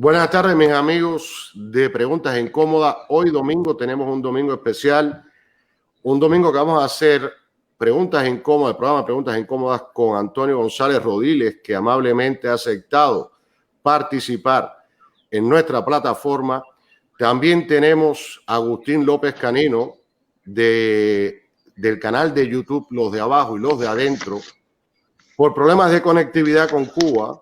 Buenas tardes, mis amigos de Preguntas Incómodas. Hoy domingo tenemos un domingo especial, un domingo que vamos a hacer Preguntas Incómodas, el programa Preguntas Incómodas con Antonio González Rodiles, que amablemente ha aceptado participar en nuestra plataforma. También tenemos a Agustín López Canino del canal de YouTube Los de Abajo y Los de Adentro. Por problemas de conectividad con Cuba,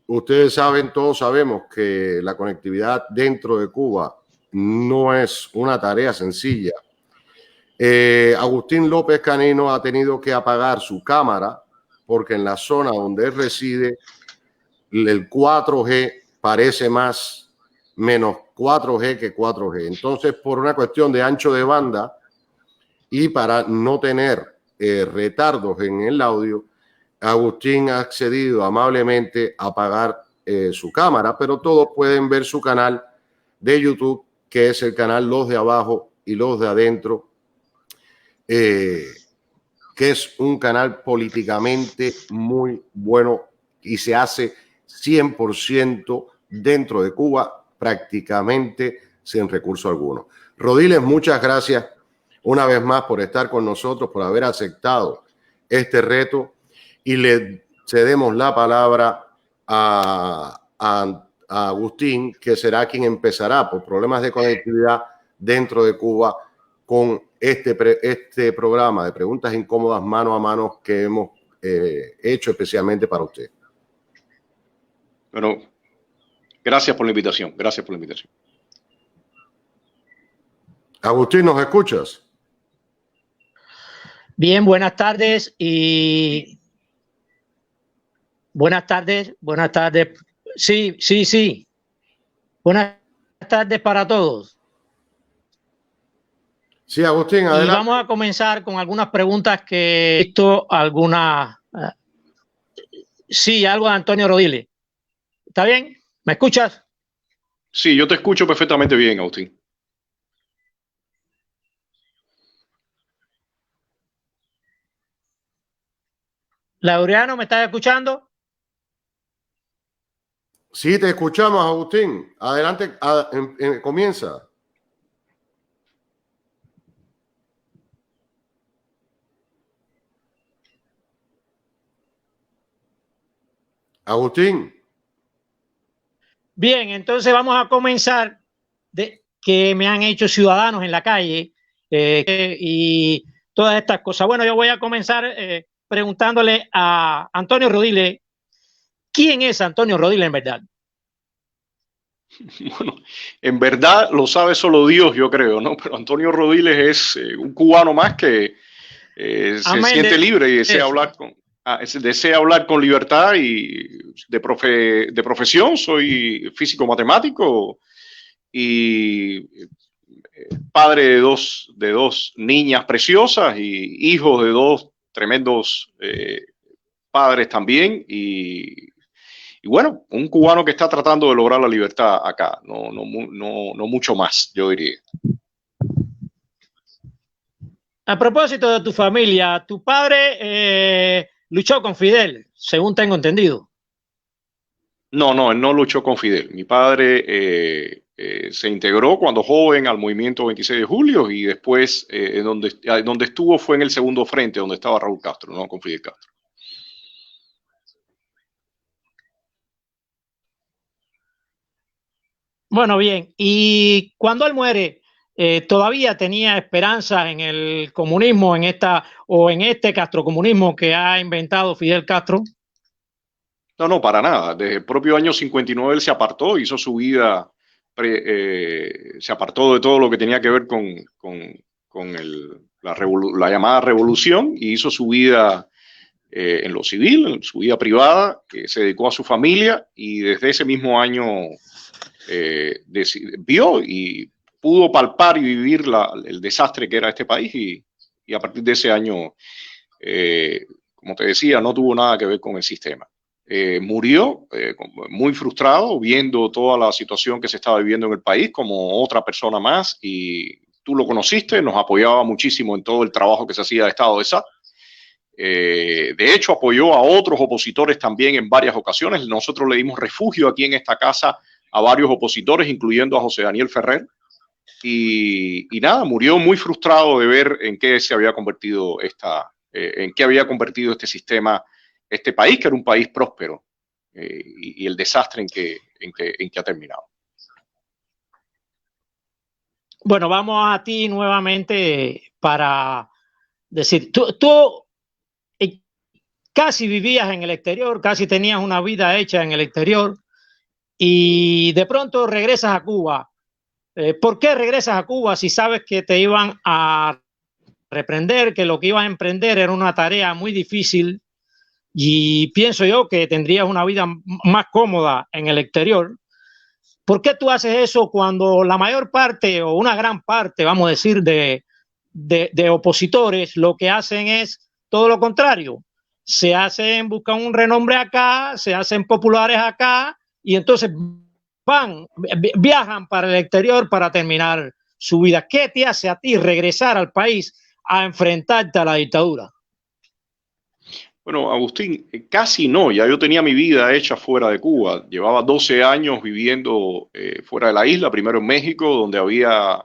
ustedes saben, todos sabemos que la conectividad dentro de Cuba no es una tarea sencilla. Agustín López Canino ha tenido que apagar su cámara porque en la zona donde él reside el 4G parece más menos 4G que 4G. Entonces, por una cuestión de ancho de banda y para no tener retardos en el audio, Agustín ha accedido amablemente a apagar su cámara, pero todos pueden ver su canal de YouTube, que es el canal Los de Abajo y Los de Adentro, que es un canal políticamente muy bueno y se hace 100% dentro de Cuba, prácticamente sin recurso alguno. Rodiles, muchas gracias una vez más por estar con nosotros, por haber aceptado este reto. Y le cedemos la palabra a Agustín, que será quien empezará por problemas de conectividad dentro de Cuba con este programa de Preguntas Incómodas mano a mano que hemos hecho especialmente para usted. Bueno, gracias por la invitación. Gracias por la invitación. Agustín, ¿nos escuchas? Bien, buenas tardes y... Buenas tardes. Sí. Buenas tardes para todos. Sí, Agustín, adelante. Y vamos a comenzar con algunas preguntas que he visto, algunas... Sí, algo de Antonio Rodiles. ¿Está bien? ¿Me escuchas? Sí, yo te escucho perfectamente bien, Agustín. Laureano, ¿me estás escuchando? Sí, te escuchamos, Agustín. Adelante, comienza. Agustín. Bien, entonces vamos a comenzar de que me han hecho ciudadanos en la calle y todas estas cosas. Bueno, yo voy a comenzar preguntándole a Antonio Rodiles, ¿quién es Antonio Rodiles en verdad? Bueno, en verdad lo sabe solo Dios, yo creo, ¿no? Pero Antonio Rodiles es un cubano más que se siente libre y desea hablar con libertad y de profesión. Soy físico matemático y padre de dos niñas preciosas y hijos de dos tremendos padres también y bueno, un cubano que está tratando de lograr la libertad acá, no mucho más, yo diría. A propósito de tu familia, tu padre luchó con Fidel, según tengo entendido. No, él no luchó con Fidel. Mi padre se integró cuando joven al movimiento 26 de julio y después donde estuvo fue en el segundo frente, donde estaba Raúl Castro, no con Fidel Castro. Bueno, bien. Y cuando él muere, ¿todavía tenía esperanzas en el comunismo, en este castrocomunismo que ha inventado Fidel Castro? No, para nada. Desde el propio año 59 él se apartó, hizo su vida, se apartó de todo lo que tenía que ver con la llamada revolución y hizo su vida en lo civil, en su vida privada, que se dedicó a su familia y desde ese mismo año vio y pudo palpar y vivir el desastre que era este país y a partir de ese año, como te decía, no tuvo nada que ver con el sistema. Murió muy frustrado viendo toda la situación que se estaba viviendo en el país como otra persona más y tú lo conociste, nos apoyaba muchísimo en todo el trabajo que se hacía de Estado de SAT. De hecho, apoyó a otros opositores también en varias ocasiones. Nosotros le dimos refugio aquí en esta casa a varios opositores, incluyendo a José Daniel Ferrer. Y nada, murió muy frustrado de ver en qué se había convertido en qué había convertido este sistema, este país, que era un país próspero, y el desastre en que ha terminado. Bueno, vamos a ti nuevamente para decir, tú casi vivías en el exterior, casi tenías una vida hecha en el exterior y de pronto regresas a Cuba. ¿Por qué regresas a Cuba si sabes que te iban a reprender, que lo que ibas a emprender era una tarea muy difícil y pienso yo que tendrías una vida más cómoda en el exterior? ¿Por qué tú haces eso cuando la mayor parte o una gran parte, vamos a decir, de opositores lo que hacen es todo lo contrario? Buscan un renombre acá, se hacen populares acá y entonces viajan para el exterior para terminar su vida. ¿Qué te hace a ti regresar al país a enfrentarte a la dictadura? Bueno, Agustín, casi no. Ya yo tenía mi vida hecha fuera de Cuba. Llevaba 12 años viviendo fuera de la isla, primero en México, donde había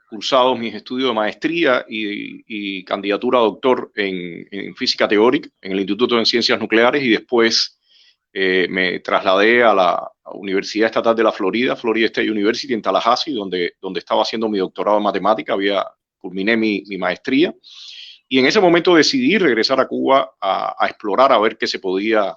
cursado mis estudios de maestría y candidatura a doctor en física teórica en el Instituto de Ciencias Nucleares, y después me trasladé a la Universidad Estatal de la Florida, Florida State University en Tallahassee, donde estaba haciendo mi doctorado en matemática, culminé mi maestría. Y en ese momento decidí regresar a Cuba a explorar, a ver qué se podía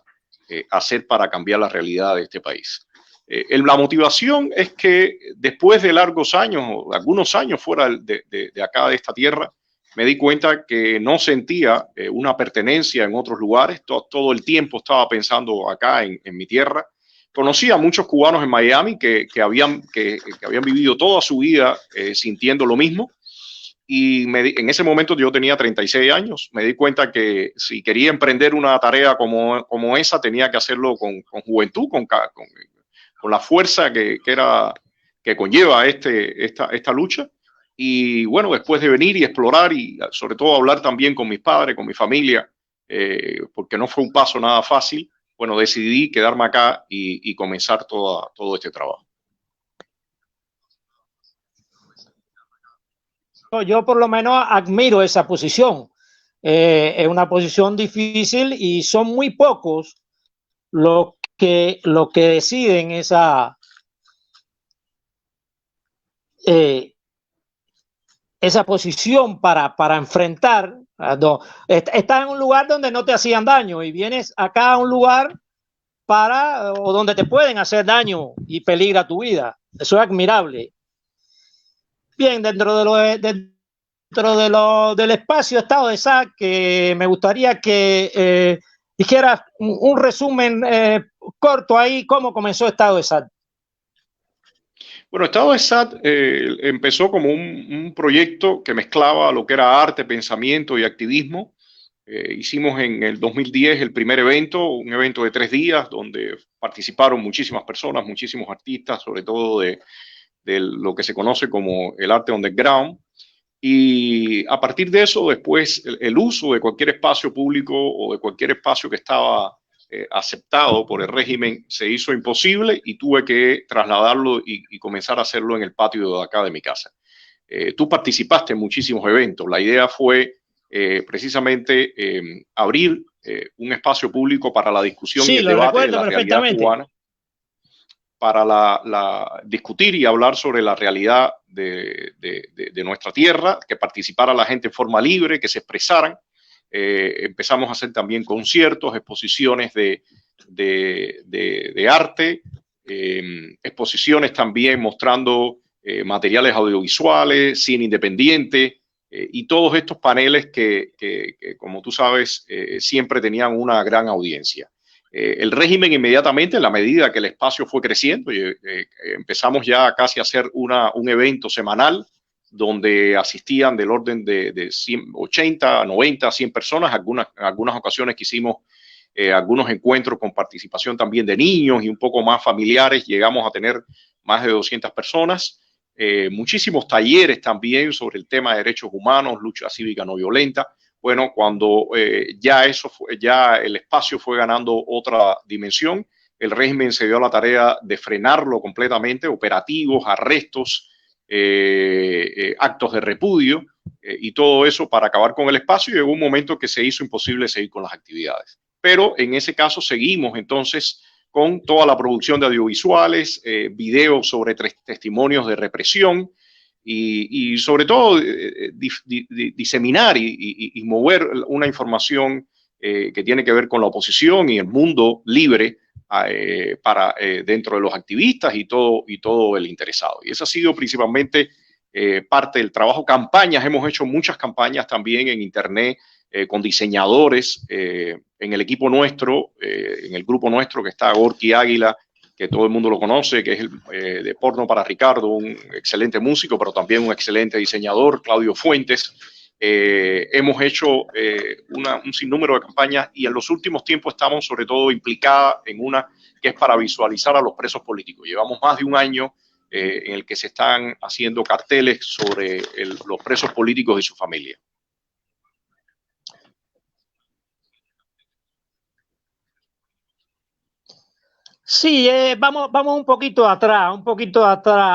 hacer para cambiar la realidad de este país. La motivación es que después de largos años, algunos años fuera de acá, de esta tierra, me di cuenta que no sentía una pertenencia en otros lugares. Todo el tiempo estaba pensando acá en mi tierra. Conocí a muchos cubanos en Miami que habían vivido toda su vida sintiendo lo mismo. Y en ese momento yo tenía 36 años. Me di cuenta que si quería emprender una tarea como esa, tenía que hacerlo con juventud, con la fuerza que conlleva esta lucha. Y bueno, después de venir y explorar y sobre todo hablar también con mis padres, con mi familia, porque no fue un paso nada fácil, bueno, decidí quedarme acá y comenzar todo este trabajo. Yo por lo menos admiro esa posición. Es una posición difícil y son muy pocos los que deciden esa posición para enfrentar. Estás en un lugar donde no te hacían daño y vienes acá a un lugar o donde te pueden hacer daño y peligra tu vida. Eso es admirable. Bien, dentro del espacio Estado de SAT, que me gustaría que dijeras un resumen corto ahí, cómo comenzó Estado de SAT. Bueno, Estado de SAT empezó como un proyecto que mezclaba lo que era arte, pensamiento y activismo. Hicimos en el 2010 el primer evento, un evento de 3 días, donde participaron muchísimas personas, muchísimos artistas, sobre todo de lo que se conoce como el arte underground. Y a partir de eso, después el uso de cualquier espacio público o de cualquier espacio que estaba aceptado por el régimen se hizo imposible y tuve que trasladarlo y comenzar a hacerlo en el patio de acá de mi casa. Tú participaste en muchísimos eventos. La idea fue precisamente abrir un espacio público para la discusión y el debate de la realidad cubana, para discutir y hablar sobre la realidad de nuestra tierra, que participara la gente en forma libre, que se expresaran. Empezamos a hacer también conciertos, exposiciones de arte, exposiciones también mostrando materiales audiovisuales, cine independiente, y todos estos paneles que como tú sabes, siempre tenían una gran audiencia. El régimen inmediatamente, en la medida que el espacio fue creciendo, empezamos ya casi a hacer un evento semanal donde asistían del orden de 80, 90, 100 personas. En algunas ocasiones que hicimos algunos encuentros con participación también de niños y un poco más familiares, llegamos a tener más de 200 personas. Muchísimos talleres también sobre el tema de derechos humanos, lucha cívica no violenta. Bueno, cuando ya el espacio fue ganando otra dimensión, el régimen se dio a la tarea de frenarlo completamente, operativos, arrestos, actos de repudio y todo eso para acabar con el espacio, y llegó un momento que se hizo imposible seguir con las actividades. Pero en ese caso seguimos entonces con toda la producción de audiovisuales, videos sobre testimonios de represión y sobre todo diseminar y mover una información que tiene que ver con la oposición y el mundo libre para dentro de los activistas y todo el interesado. Y eso ha sido principalmente parte del trabajo. Campañas, hemos hecho muchas campañas también en internet con diseñadores en el equipo nuestro, en el grupo nuestro que está Gorky Águila, que todo el mundo lo conoce, que es el de Porno para Ricardo, un excelente músico, pero también un excelente diseñador, Claudio Fuentes. Hemos hecho un sinnúmero de campañas y en los últimos tiempos estamos sobre todo implicadas en una que es para visualizar a los presos políticos. Llevamos más de un año en el que se están haciendo carteles sobre los presos políticos y su familia. Sí, vamos un poquito atrás,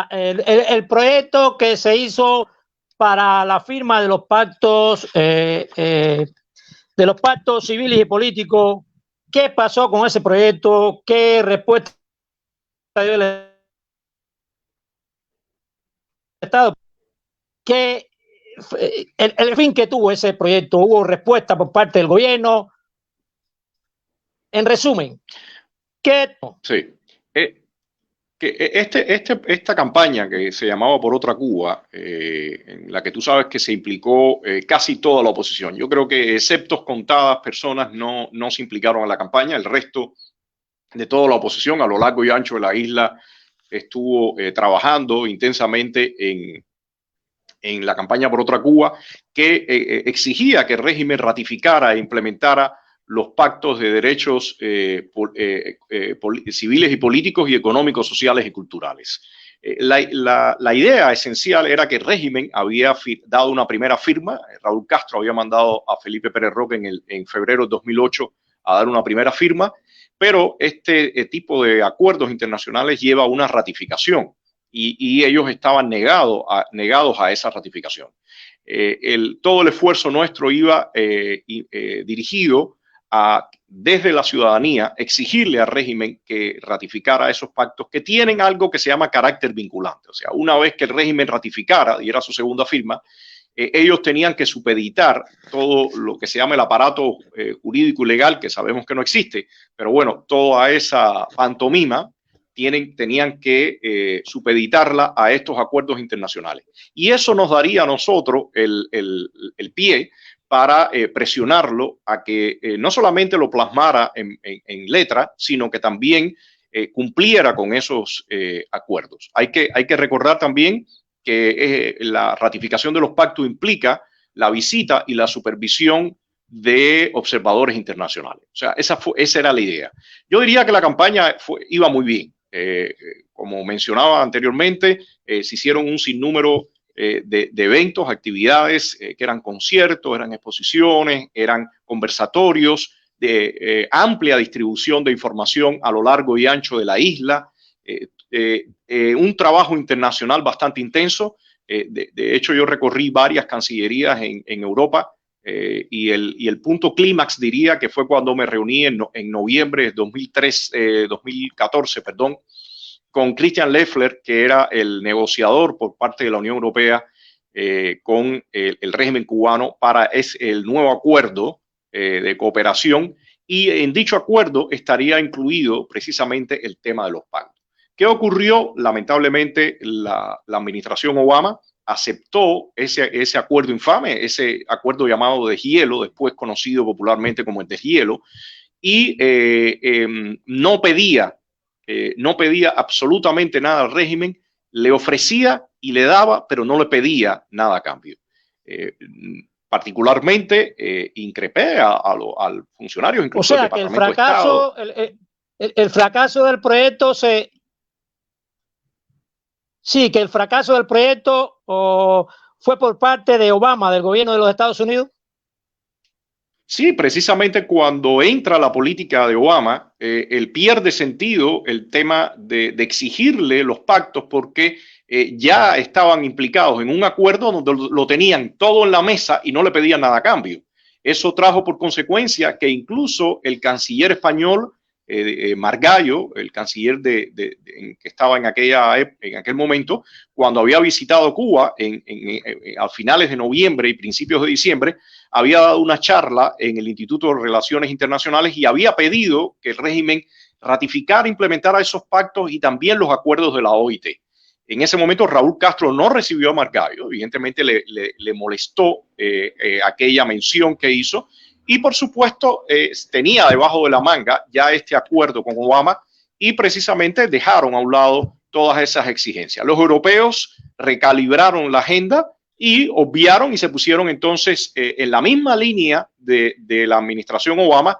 El proyecto que se hizo para la firma de los pactos civiles y políticos, ¿qué pasó con ese proyecto? ¿Qué respuesta dio el Estado? ¿Qué el fin que tuvo ese proyecto? ¿Hubo respuesta por parte del gobierno? En resumen, ¿qué? Sí. Esta campaña que se llamaba Por Otra Cuba, en la que tú sabes que se implicó casi toda la oposición. Yo creo que excepto contadas personas no se implicaron en la campaña. El resto de toda la oposición a lo largo y ancho de la isla estuvo trabajando intensamente en la campaña Por Otra Cuba, que exigía que el régimen ratificara e implementara los pactos de derechos civiles y políticos y económicos, sociales y culturales. La idea esencial era que el régimen había dado una primera firma. Raúl Castro había mandado a Felipe Pérez Roque en febrero de 2008 a dar una primera firma, pero este tipo de acuerdos internacionales lleva una ratificación y ellos estaban negados a esa ratificación. Todo el esfuerzo nuestro iba dirigido a, desde la ciudadanía, exigirle al régimen que ratificara esos pactos que tienen algo que se llama carácter vinculante. O sea, una vez que el régimen ratificara, y era su segunda firma, ellos tenían que supeditar todo lo que se llama el aparato jurídico y legal, que sabemos que no existe, pero bueno, toda esa pantomima tenían que supeditarla a estos acuerdos internacionales. Y eso nos daría a nosotros el pie para presionarlo a que no solamente lo plasmara en letra, sino que también cumpliera con esos acuerdos. Hay que recordar también que la ratificación de los pactos implica la visita y la supervisión de observadores internacionales. O sea, esa era la idea. Yo diría que la campaña iba muy bien. Como mencionaba anteriormente, se hicieron un sinnúmero de eventos, actividades que eran conciertos, eran exposiciones, eran conversatorios de amplia distribución de información a lo largo y ancho de la isla. Un trabajo internacional bastante intenso. De hecho, yo recorrí varias cancillerías en Europa y el punto clímax diría que fue cuando me reuní en noviembre de 2014, con Christian Leffler, que era el negociador por parte de la Unión Europea con el régimen cubano para el nuevo acuerdo de cooperación, y en dicho acuerdo estaría incluido precisamente el tema de los pactos. ¿Qué ocurrió? Lamentablemente, la administración Obama aceptó ese acuerdo infame, ese acuerdo llamado deshielo, después conocido popularmente como el deshielo, y no pedía absolutamente nada al régimen, le ofrecía y le daba, pero no le pedía nada a cambio. Particularmente increpé al funcionario, incluso o sea, que el fracaso del proyecto que el fracaso del proyecto fue por parte de Obama, del gobierno de los Estados Unidos. Sí, precisamente cuando entra la política de Obama, él pierde sentido el tema de exigirle los pactos porque ya estaban implicados en un acuerdo donde lo tenían todo en la mesa y no le pedían nada a cambio. Eso trajo por consecuencia que incluso el canciller español, Margallo, el canciller que estaba en aquel momento, cuando había visitado Cuba a finales de noviembre y principios de diciembre, había dado una charla en el Instituto de Relaciones Internacionales y había pedido que el régimen ratificara e implementara esos pactos y también los acuerdos de la OIT. En ese momento Raúl Castro no recibió a Margallo, evidentemente le molestó aquella mención que hizo y por supuesto tenía debajo de la manga ya este acuerdo con Obama y precisamente dejaron a un lado todas esas exigencias. Los europeos recalibraron la agenda y obviaron y se pusieron entonces en la misma línea de la administración Obama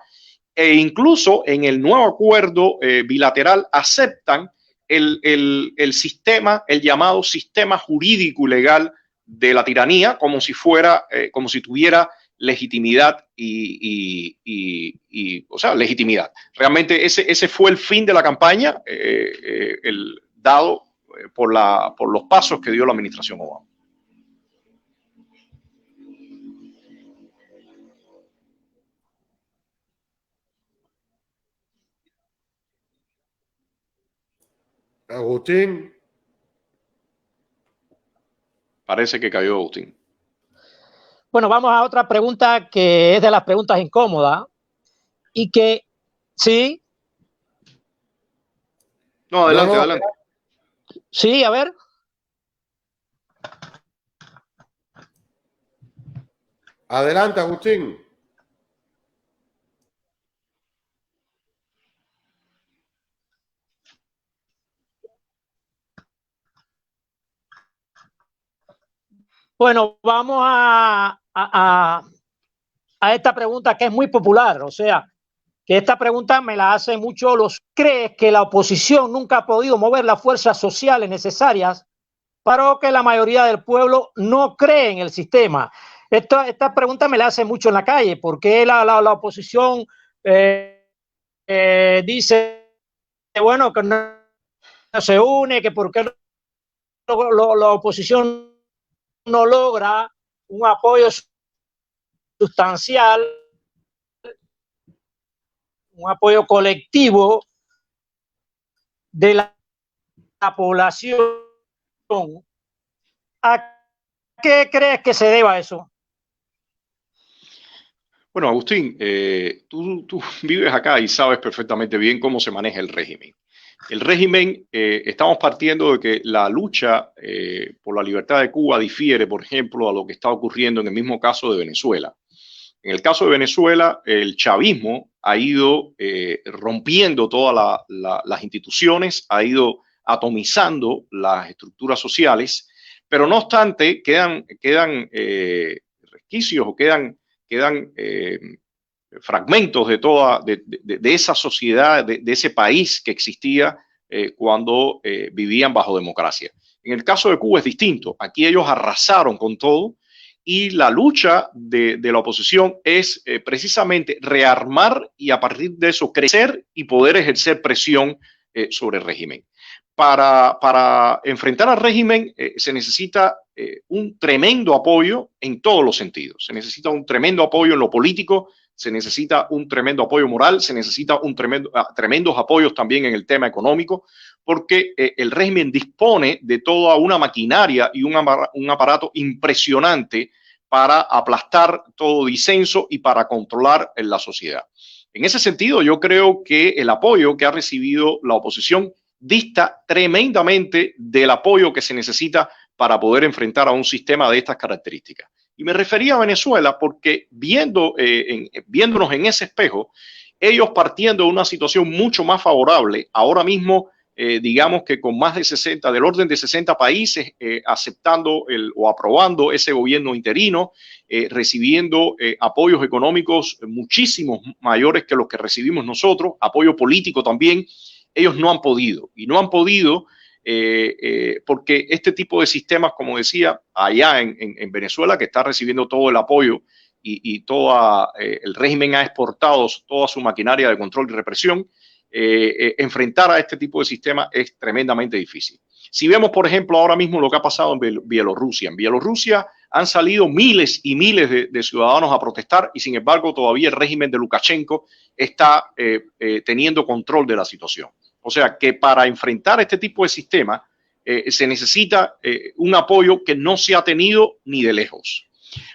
e incluso en el nuevo acuerdo bilateral aceptan el sistema, el llamado sistema jurídico y legal de la tiranía como si fuera, como si tuviera legitimidad o sea, legitimidad. Realmente ese fue el fin de la campaña dado por los pasos que dio la administración Obama. Agustín. Parece que cayó Agustín. Bueno, vamos a otra pregunta que es de las preguntas incómodas y que sí. No, adelante, adelante. Sí, a ver. Adelante, Agustín. Bueno, vamos a esta pregunta que es muy popular, o sea, que esta pregunta me la hace mucho ¿crees que la oposición nunca ha podido mover las fuerzas sociales necesarias para que la mayoría del pueblo no cree en el sistema? Esta pregunta me la hace mucho en la calle, porque la oposición dice, bueno, que no se une, que por qué la oposición no logra un apoyo sustancial, un apoyo colectivo de la población. ¿A qué crees que se deba eso? Bueno, Agustín, tú vives acá y sabes perfectamente bien cómo se maneja el régimen. El régimen, estamos partiendo de que la lucha por la libertad de Cuba difiere, por ejemplo, a lo que está ocurriendo en el mismo caso de Venezuela. En el caso de Venezuela, el chavismo ha ido rompiendo todas las instituciones, ha ido atomizando las estructuras sociales, pero no obstante quedan resquicios o quedan fragmentos de esa sociedad, de ese país que existía cuando vivían bajo democracia. En el caso de Cuba es distinto. Aquí ellos arrasaron con todo y la lucha de la oposición es precisamente rearmar y a partir de eso crecer y poder ejercer presión sobre el régimen. Para enfrentar al régimen se necesita un tremendo apoyo en todos los sentidos. Se necesita un tremendo apoyo en lo político, se necesita un tremendo apoyo moral, se necesita tremendos apoyos también en el tema económico, porque el régimen dispone de toda una maquinaria y un aparato impresionante para aplastar todo disenso y para controlar la sociedad. En ese sentido, yo creo que el apoyo que ha recibido la oposición dista tremendamente del apoyo que se necesita para poder enfrentar a un sistema de estas características. Y me refería a Venezuela porque viéndonos en ese espejo, ellos partiendo de una situación mucho más favorable, ahora mismo, digamos que con más de 60, del orden de 60 países aceptando o aprobando ese gobierno interino, recibiendo apoyos económicos muchísimos mayores que los que recibimos nosotros, apoyo político también. Ellos no han podido porque este tipo de sistemas, como decía, allá en Venezuela, que está recibiendo todo el apoyo y todo el régimen ha exportado toda su maquinaria de control y represión, enfrentar a este tipo de sistema es tremendamente difícil. Si vemos, por ejemplo, ahora mismo lo que ha pasado en Bielorrusia. En Bielorrusia han salido miles y miles de ciudadanos a protestar y, sin embargo, todavía el régimen de Lukashenko está teniendo control de la situación. O sea, que para enfrentar este tipo de sistema se necesita un apoyo que no se ha tenido ni de lejos.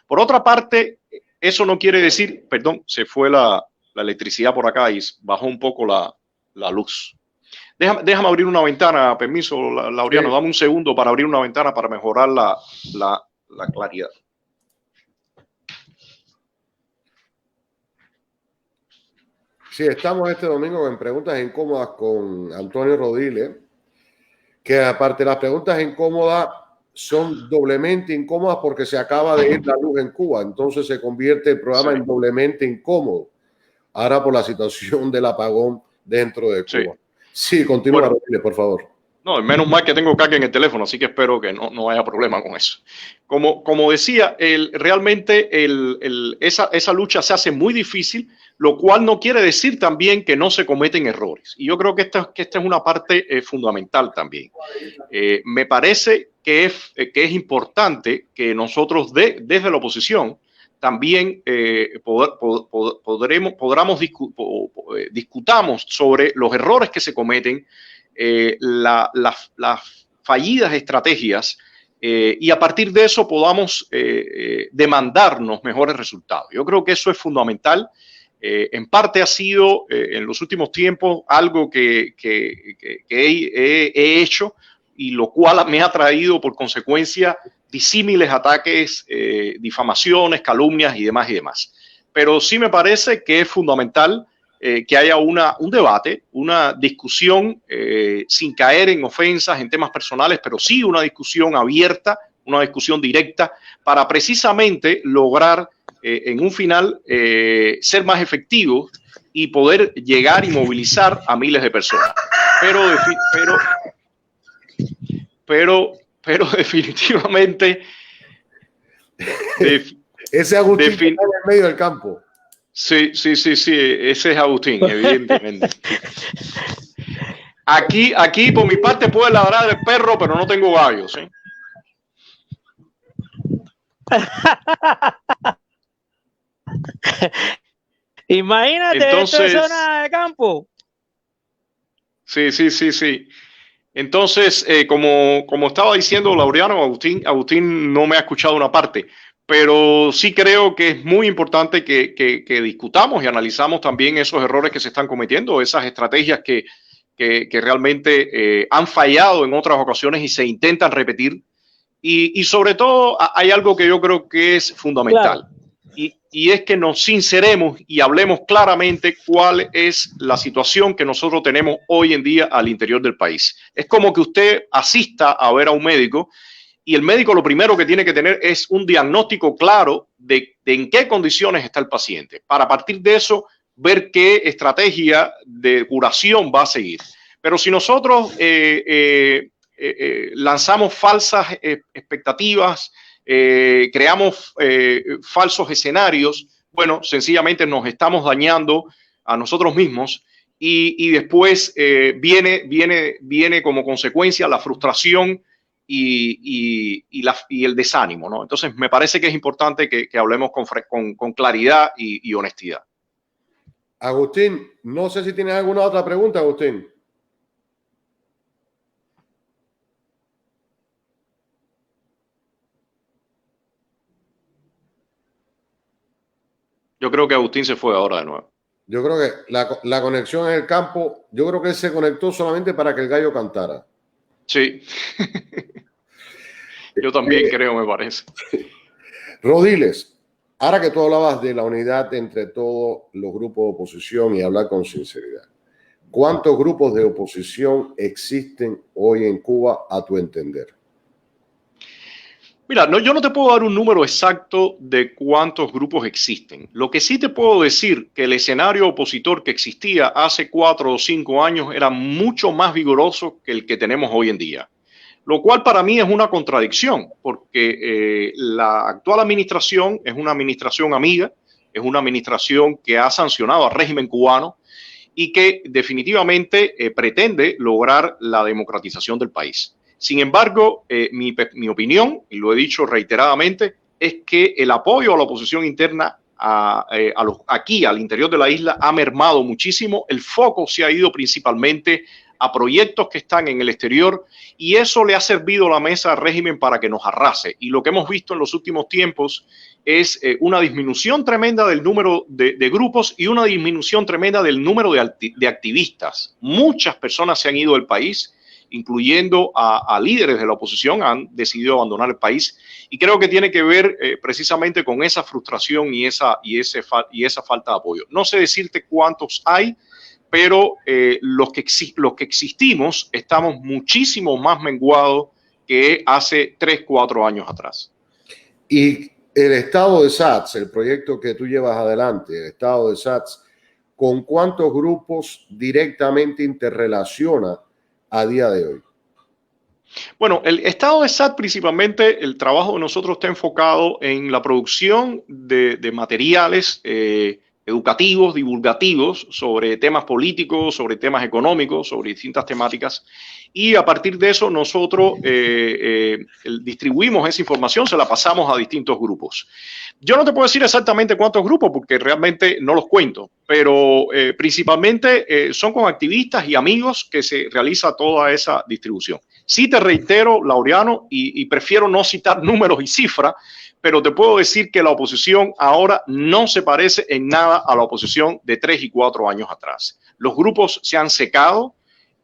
Por otra parte, eso no quiere decir, perdón, se fue la electricidad por acá y bajó un poco la luz. Déjame abrir una ventana, permiso, Laureano, sí. Dame un segundo para abrir una ventana para mejorar la claridad. Sí, estamos este domingo en Preguntas Incómodas con Antonio Rodiles, que aparte de las preguntas incómodas, son doblemente incómodas porque se acaba de ir la luz en Cuba, entonces se convierte el programa en doblemente incómodo, ahora por la situación del apagón dentro de Cuba. Sí, continúa, bueno, Rodiles, por favor. No, menos mal que tengo carga en el teléfono, así que espero que no haya problema con eso. Como decía, realmente esa lucha se hace muy difícil, lo cual no quiere decir también que no se cometen errores. Y yo creo que esta es una parte fundamental también. Me parece que es importante que nosotros desde la oposición también discutamos sobre los errores que se cometen, las fallidas estrategias, y a partir de eso podamos demandarnos mejores resultados. Yo creo que eso es fundamental. En parte ha sido en los últimos tiempos algo que he hecho, y lo cual me ha traído por consecuencia disímiles ataques, difamaciones, calumnias y demás. Pero sí me parece que es fundamental que haya un debate, una discusión sin caer en ofensas, en temas personales, pero sí una discusión abierta, una discusión directa, para precisamente lograr en un final ser más efectivos y poder llegar y movilizar a miles de personas. Pero definitivamente ese Agustín está en el medio del campo. Sí, ese es Agustín, evidentemente. Aquí por mi parte puede ladrar el perro, pero no tengo gallos, ¿sí? Imagínate, entonces, esto es zona de campo. Sí. Entonces, como estaba diciendo Laureano, Agustín no me ha escuchado una parte, pero sí creo que es muy importante que discutamos y analizamos también esos errores que se están cometiendo, esas estrategias que realmente han fallado en otras ocasiones y se intentan repetir. Y sobre todo hay algo que yo creo que es fundamental. Claro. Y es que nos sinceremos y hablemos claramente cuál es la situación que nosotros tenemos hoy en día al interior del país. Es como que usted asista a ver a un médico y el médico lo primero que tiene que tener es un diagnóstico claro de en qué condiciones está el paciente, para a partir de eso ver qué estrategia de curación va a seguir. Pero si nosotros lanzamos falsas expectativas, creamos falsos escenarios, bueno, sencillamente nos estamos dañando a nosotros mismos y después viene como consecuencia la frustración y el desánimo, ¿no? Entonces me parece que es importante que hablemos con claridad y honestidad. Agustín, no sé si tienes alguna otra pregunta, Agustín. Yo creo que Agustín se fue ahora de nuevo. Yo creo que la conexión en el campo, yo creo que él se conectó solamente para que el gallo cantara. Sí. Yo también creo, me parece. Rodiles, ahora que tú hablabas de la unidad entre todos los grupos de oposición y hablar con sinceridad, ¿cuántos grupos de oposición existen hoy en Cuba a tu entender? Mira, yo no te puedo dar un número exacto de cuántos grupos existen. Lo que sí te puedo decir que el escenario opositor que existía hace 4 o 5 años era mucho más vigoroso que el que tenemos hoy en día. lo cual para mí es una contradicción, porque la actual administración es una administración amiga, es una administración que ha sancionado al régimen cubano y que definitivamente pretende lograr la democratización del país. Sin embargo, mi opinión, y lo he dicho reiteradamente, es que el apoyo a la oposición interna aquí al interior de la isla ha mermado muchísimo. El foco se ha ido principalmente a proyectos que están en el exterior y eso le ha servido a la mesa al régimen para que nos arrase. Y lo que hemos visto en los últimos tiempos es una disminución tremenda del número de grupos y una disminución tremenda del número de activistas. Muchas personas se han ido del país, incluyendo a líderes de la oposición, han decidido abandonar el país. Y creo que tiene que ver precisamente con esa frustración y esa falta de apoyo. No sé decirte cuántos hay, pero los que existimos estamos muchísimo más menguados que hace 3, 4 años atrás. Y el estado de SATS, el proyecto que tú llevas adelante, el estado de SATS, ¿con cuántos grupos directamente interrelaciona a día de hoy? Bueno, el estado de SAT principalmente, el trabajo de nosotros está enfocado en la producción de materiales educativos, divulgativos sobre temas políticos, sobre temas económicos, sobre distintas temáticas. Y a partir de eso nosotros distribuimos esa información, se la pasamos a distintos grupos. Yo no te puedo decir exactamente cuántos grupos porque realmente no los cuento, pero principalmente son con activistas y amigos que se realiza toda esa distribución. Sí te reitero, Laureano, y prefiero no citar números y cifras, pero te puedo decir que la oposición ahora no se parece en nada a la oposición de 3 y 4 años atrás. Los grupos se han secado,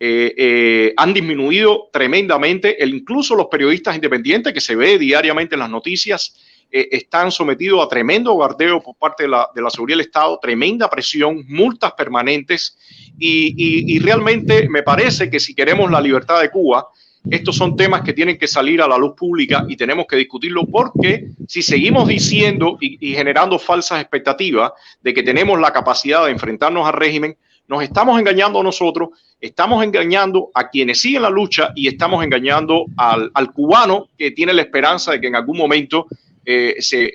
han disminuido tremendamente, incluso los periodistas independientes que se ve diariamente en las noticias están sometidos a tremendo bombardeo por parte de la seguridad del Estado, tremenda presión, multas permanentes y realmente me parece que si queremos la libertad de Cuba, estos son temas que tienen que salir a la luz pública y tenemos que discutirlo porque si seguimos diciendo y generando falsas expectativas de que tenemos la capacidad de enfrentarnos al régimen, nos estamos engañando a nosotros, estamos engañando a quienes siguen la lucha y estamos engañando al cubano que tiene la esperanza de que en algún momento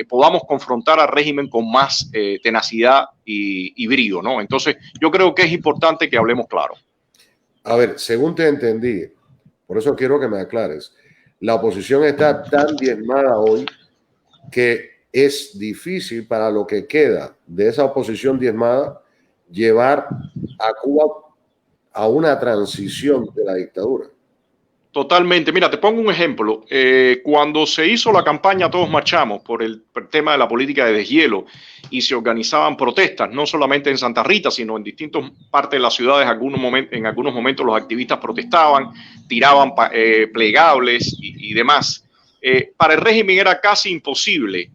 podamos confrontar al régimen con más tenacidad y brío, ¿no? Entonces, yo creo que es importante que hablemos claro. A ver, según te entendí, por eso quiero que me aclares, la oposición está tan diezmada hoy que es difícil para lo que queda de esa oposición diezmada llevar a Cuba a una transición de la dictadura. Totalmente. Mira, te pongo un ejemplo. Cuando se hizo la campaña Todos Marchamos por el tema de la política de deshielo y se organizaban protestas, no solamente en Santa Rita, sino en distintas partes de las ciudades, en algunos momentos los activistas protestaban, tiraban plegables y demás. Para el régimen era casi imposible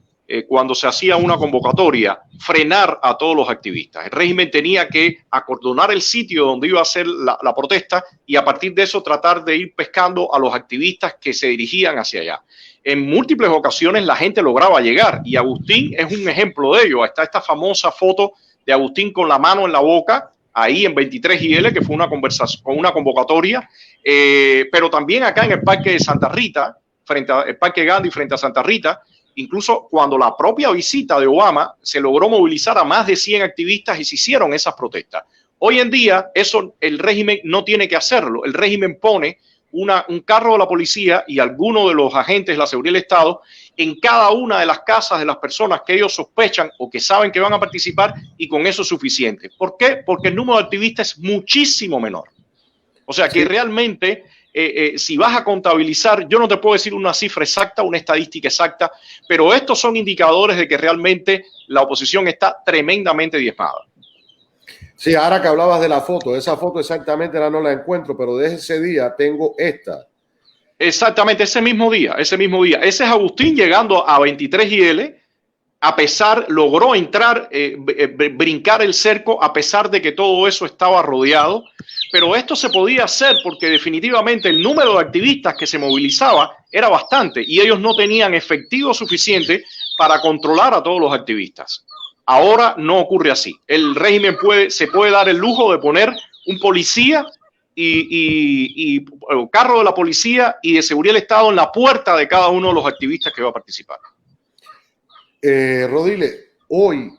cuando se hacía una convocatoria, frenar a todos los activistas. El régimen tenía que acordonar el sitio donde iba a hacer la protesta y a partir de eso tratar de ir pescando a los activistas que se dirigían hacia allá. En múltiples ocasiones la gente lograba llegar y Agustín es un ejemplo de ello. Está esta famosa foto de Agustín con la mano en la boca, ahí en 23IL, que fue una conversación, con una convocatoria, pero también acá en el Parque de Santa Rita, frente al Parque Gandhi, frente a Santa Rita. Incluso cuando la propia visita de Obama se logró movilizar a más de 100 activistas y se hicieron esas protestas. Hoy en día eso el régimen no tiene que hacerlo. El régimen pone un carro de la policía y alguno de los agentes de la seguridad del Estado en cada una de las casas de las personas que ellos sospechan o que saben que van a participar y con eso es suficiente. ¿Por qué? Porque el número de activistas es muchísimo menor. O sea que realmente... si vas a contabilizar, yo no te puedo decir una cifra exacta, una estadística exacta, pero estos son indicadores de que realmente la oposición está tremendamente diezmada. Sí, ahora que hablabas de la foto, esa foto exactamente no la encuentro, pero de ese día tengo esta. Exactamente, ese mismo día. Ese es Agustín llegando a 23IL, logró entrar, brincar el cerco a pesar de que todo eso estaba rodeado. Pero esto se podía hacer porque definitivamente el número de activistas que se movilizaba era bastante y ellos no tenían efectivo suficiente para controlar a todos los activistas. Ahora no ocurre así. El régimen se puede dar el lujo de poner un policía y carro de la policía y de seguridad del Estado en la puerta de cada uno de los activistas que va a participar. Rodiles, hoy,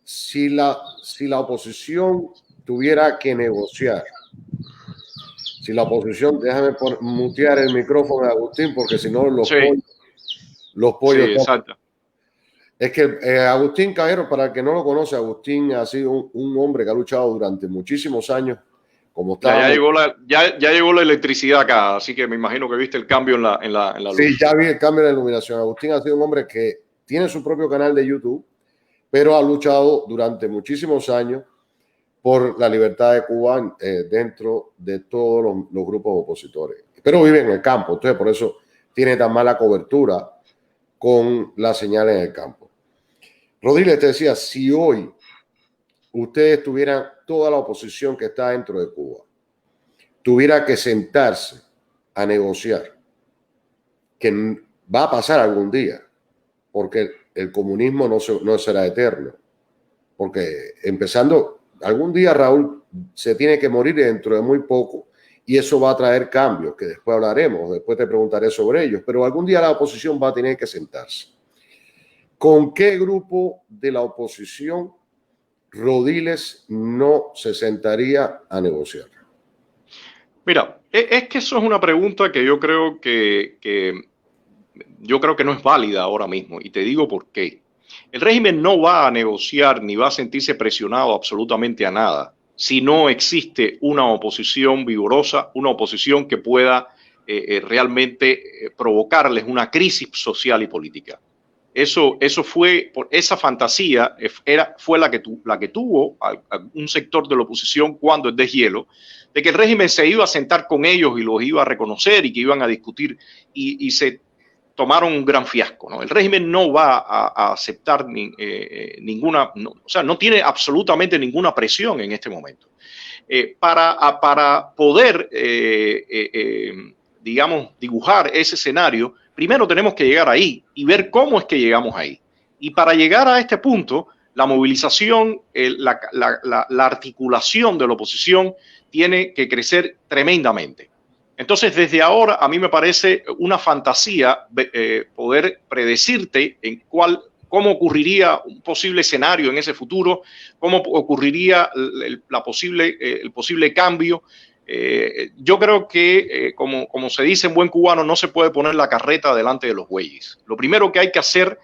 si la oposición tuviera que negociar, si la oposición, déjame mutear el micrófono de Agustín, porque si no los pollos. Sí, exacto. Es que Agustín Caballero, para el que no lo conoce, Agustín ha sido un hombre que ha luchado durante muchísimos años. Como ya llegó la electricidad acá, así que me imagino que viste el cambio en la luz. Sí, ya vi el cambio en la iluminación. Agustín ha sido un hombre que tiene su propio canal de YouTube, pero ha luchado durante muchísimos años por la libertad de Cuba dentro de todos los grupos opositores. Pero vive en el campo, entonces por eso tiene tan mala cobertura con las señales en el campo. Rodiles, te decía, si hoy ustedes tuvieran toda la oposición que está dentro de Cuba, tuviera que sentarse a negociar, que va a pasar algún día, porque el comunismo no será eterno, porque empezando, algún día Raúl se tiene que morir dentro de muy poco y eso va a traer cambios, que después hablaremos, después te preguntaré sobre ellos, pero algún día la oposición va a tener que sentarse. ¿Con qué grupo de la oposición Rodiles no se sentaría a negociar? Mira, es que eso es una pregunta que yo creo que no es válida ahora mismo, y te digo por qué. El régimen no va a negociar ni va a sentirse presionado absolutamente a nada si no existe una oposición vigorosa, una oposición que pueda realmente provocarles una crisis social y política. Esa fantasía fue la que tuvo un sector de la oposición cuando el deshielo, de que el régimen se iba a sentar con ellos y los iba a reconocer y que iban a discutir y se tomaron un gran fiasco, ¿no? El régimen no va a aceptar ninguna, no tiene absolutamente ninguna presión en este momento. Para poder, digamos, dibujar ese escenario, primero tenemos que llegar ahí y ver cómo es que llegamos ahí. Y para llegar a este punto, la movilización, la articulación de la oposición tiene que crecer tremendamente. Entonces, desde ahora, a mí me parece una fantasía poder predecirte cómo ocurriría un posible escenario en ese futuro, cómo ocurriría el posible cambio. Yo creo que, como se dice en buen cubano, no se puede poner la carreta delante de los bueyes. Lo primero que hay que hacer,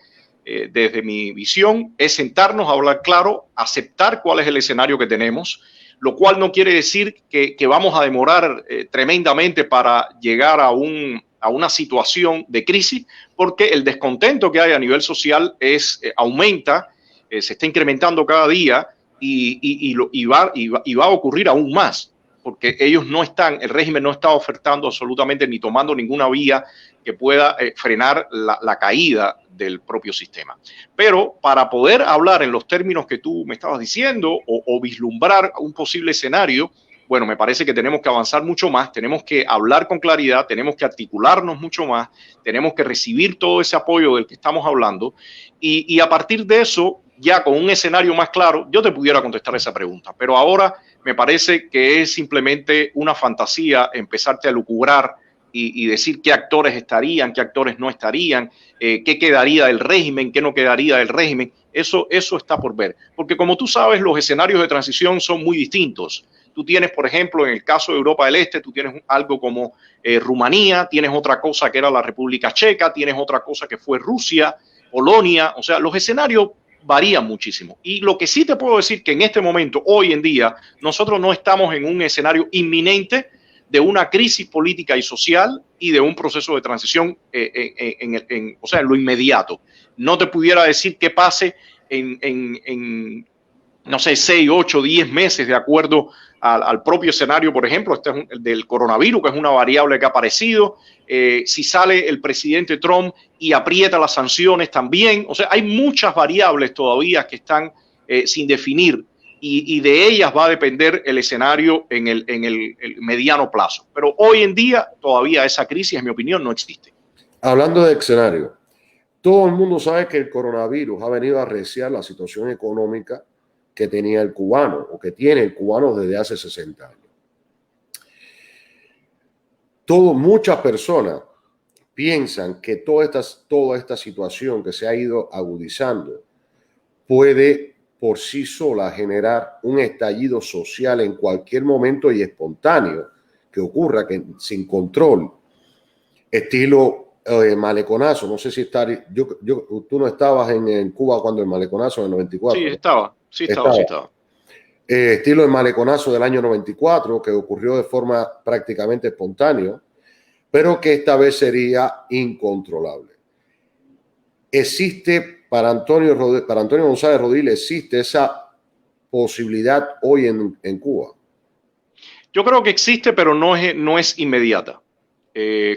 desde mi visión, es sentarnos a hablar claro, aceptar cuál es el escenario que tenemos, lo cual no quiere decir que vamos a demorar tremendamente para llegar a una situación de crisis, porque el descontento que hay a nivel social aumenta, se está incrementando cada día y va a ocurrir aún más, porque el régimen no está ofertando absolutamente ni tomando ninguna vía que pueda frenar la caída del propio sistema. Pero para poder hablar en los términos que tú me estabas diciendo o vislumbrar un posible escenario, bueno, me parece que tenemos que avanzar mucho más, tenemos que hablar con claridad, tenemos que articularnos mucho más, tenemos que recibir todo ese apoyo del que estamos hablando y a partir de eso, ya con un escenario más claro, yo te pudiera contestar esa pregunta. Pero ahora me parece que es simplemente una fantasía empezarte a lucubrar y decir qué actores estarían, qué actores no estarían, qué quedaría del régimen, qué no quedaría del régimen. Eso está por ver. Porque como tú sabes, los escenarios de transición son muy distintos. Tú tienes, por ejemplo, en el caso de Europa del Este, tú tienes algo como Rumanía, tienes otra cosa que era la República Checa, tienes otra cosa que fue Rusia, Polonia. O sea, los escenarios varían muchísimo. Y lo que sí te puedo decir que en este momento, hoy en día, nosotros no estamos en un escenario inminente de una crisis política y social y de un proceso de transición en lo inmediato. No te pudiera decir qué pase en no sé, 6, 8, 10 meses, de acuerdo al propio escenario, por ejemplo, el del coronavirus, que es una variable que ha aparecido, si sale el presidente Trump y aprieta las sanciones también. O sea, hay muchas variables todavía que están sin definir y de ellas va a depender el escenario en el mediano plazo. Pero hoy en día todavía esa crisis, en mi opinión, no existe. Hablando de escenario, todo el mundo sabe que el coronavirus ha venido a arreciar la situación económica que tenía el cubano o que tiene el cubano desde hace 60 años. muchas personas piensan que toda esta situación que se ha ido agudizando puede por sí sola generar un estallido social en cualquier momento y espontáneo que ocurra, que sin control, estilo maleconazo. No sé si tú no estabas en Cuba cuando el maleconazo del 94. Sí, estaba. Estilo el maleconazo del año 94, que ocurrió de forma prácticamente espontánea, pero que esta vez sería incontrolable. Existe, para Antonio González Rodil, existe esa posibilidad hoy en Cuba. Yo creo que existe, pero no es inmediata.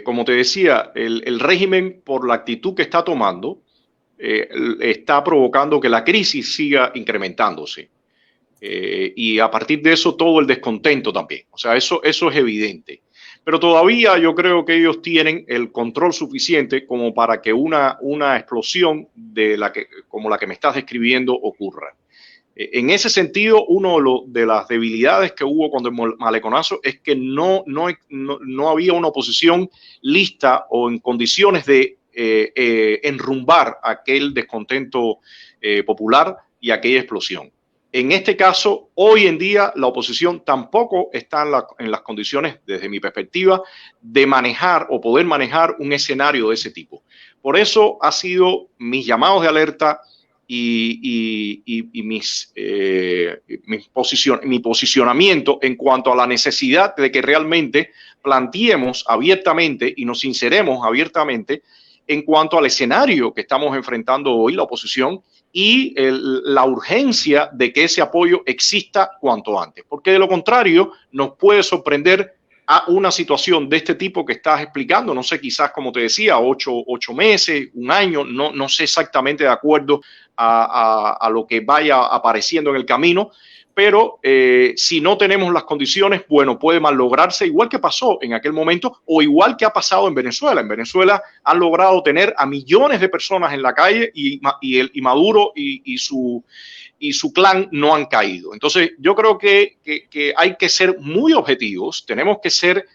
Como te decía, el régimen, por la actitud que está tomando, está provocando que la crisis siga incrementándose. Y a partir de eso, todo el descontento también. O sea, eso es evidente. Pero todavía yo creo que ellos tienen el control suficiente como para que una explosión como la que me estás describiendo ocurra. En ese sentido, de las debilidades que hubo cuando el maleconazo es que no había una oposición lista o en condiciones de enrumbar aquel descontento popular y aquella explosión. En este caso, hoy en día, la oposición tampoco está en las condiciones, desde mi perspectiva, de manejar o poder manejar un escenario de ese tipo. Por eso ha sido mis llamados de alerta y mi posicionamiento en cuanto a la necesidad de que realmente planteemos abiertamente y nos sinceremos abiertamente en cuanto al escenario que estamos enfrentando hoy, la oposición, y la urgencia de que ese apoyo exista cuanto antes, porque de lo contrario nos puede sorprender a una situación de este tipo que estás explicando, no sé, quizás como te decía, 8 meses, un año, no sé exactamente de acuerdo a lo que vaya apareciendo en el camino, pero si no tenemos las condiciones, bueno, puede mal lograrse, igual que pasó en aquel momento o igual que ha pasado en Venezuela. En Venezuela han logrado tener a millones de personas en la calle y Maduro y su clan no han caído. Entonces, yo creo que hay que ser muy objetivos, tenemos que ser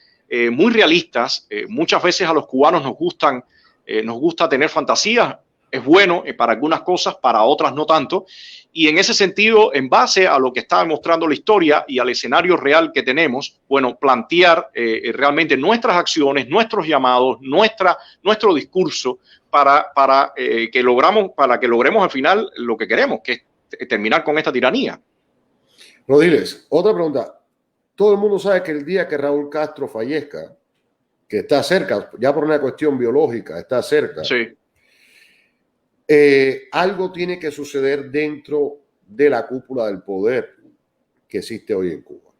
muy realistas. Muchas veces a los cubanos nos gusta tener fantasías. Es bueno para algunas cosas, para otras no tanto. Y en ese sentido, en base a lo que está demostrando la historia y al escenario real que tenemos, bueno, plantear realmente nuestras acciones, nuestros llamados, nuestro discurso para que logremos al final lo que queremos, que es terminar con esta tiranía. Rodiles, otra pregunta. Todo el mundo sabe que el día que Raúl Castro fallezca, que está cerca, ya por una cuestión biológica, está cerca. Sí. Algo tiene que suceder dentro de la cúpula del poder que existe hoy en Cuba.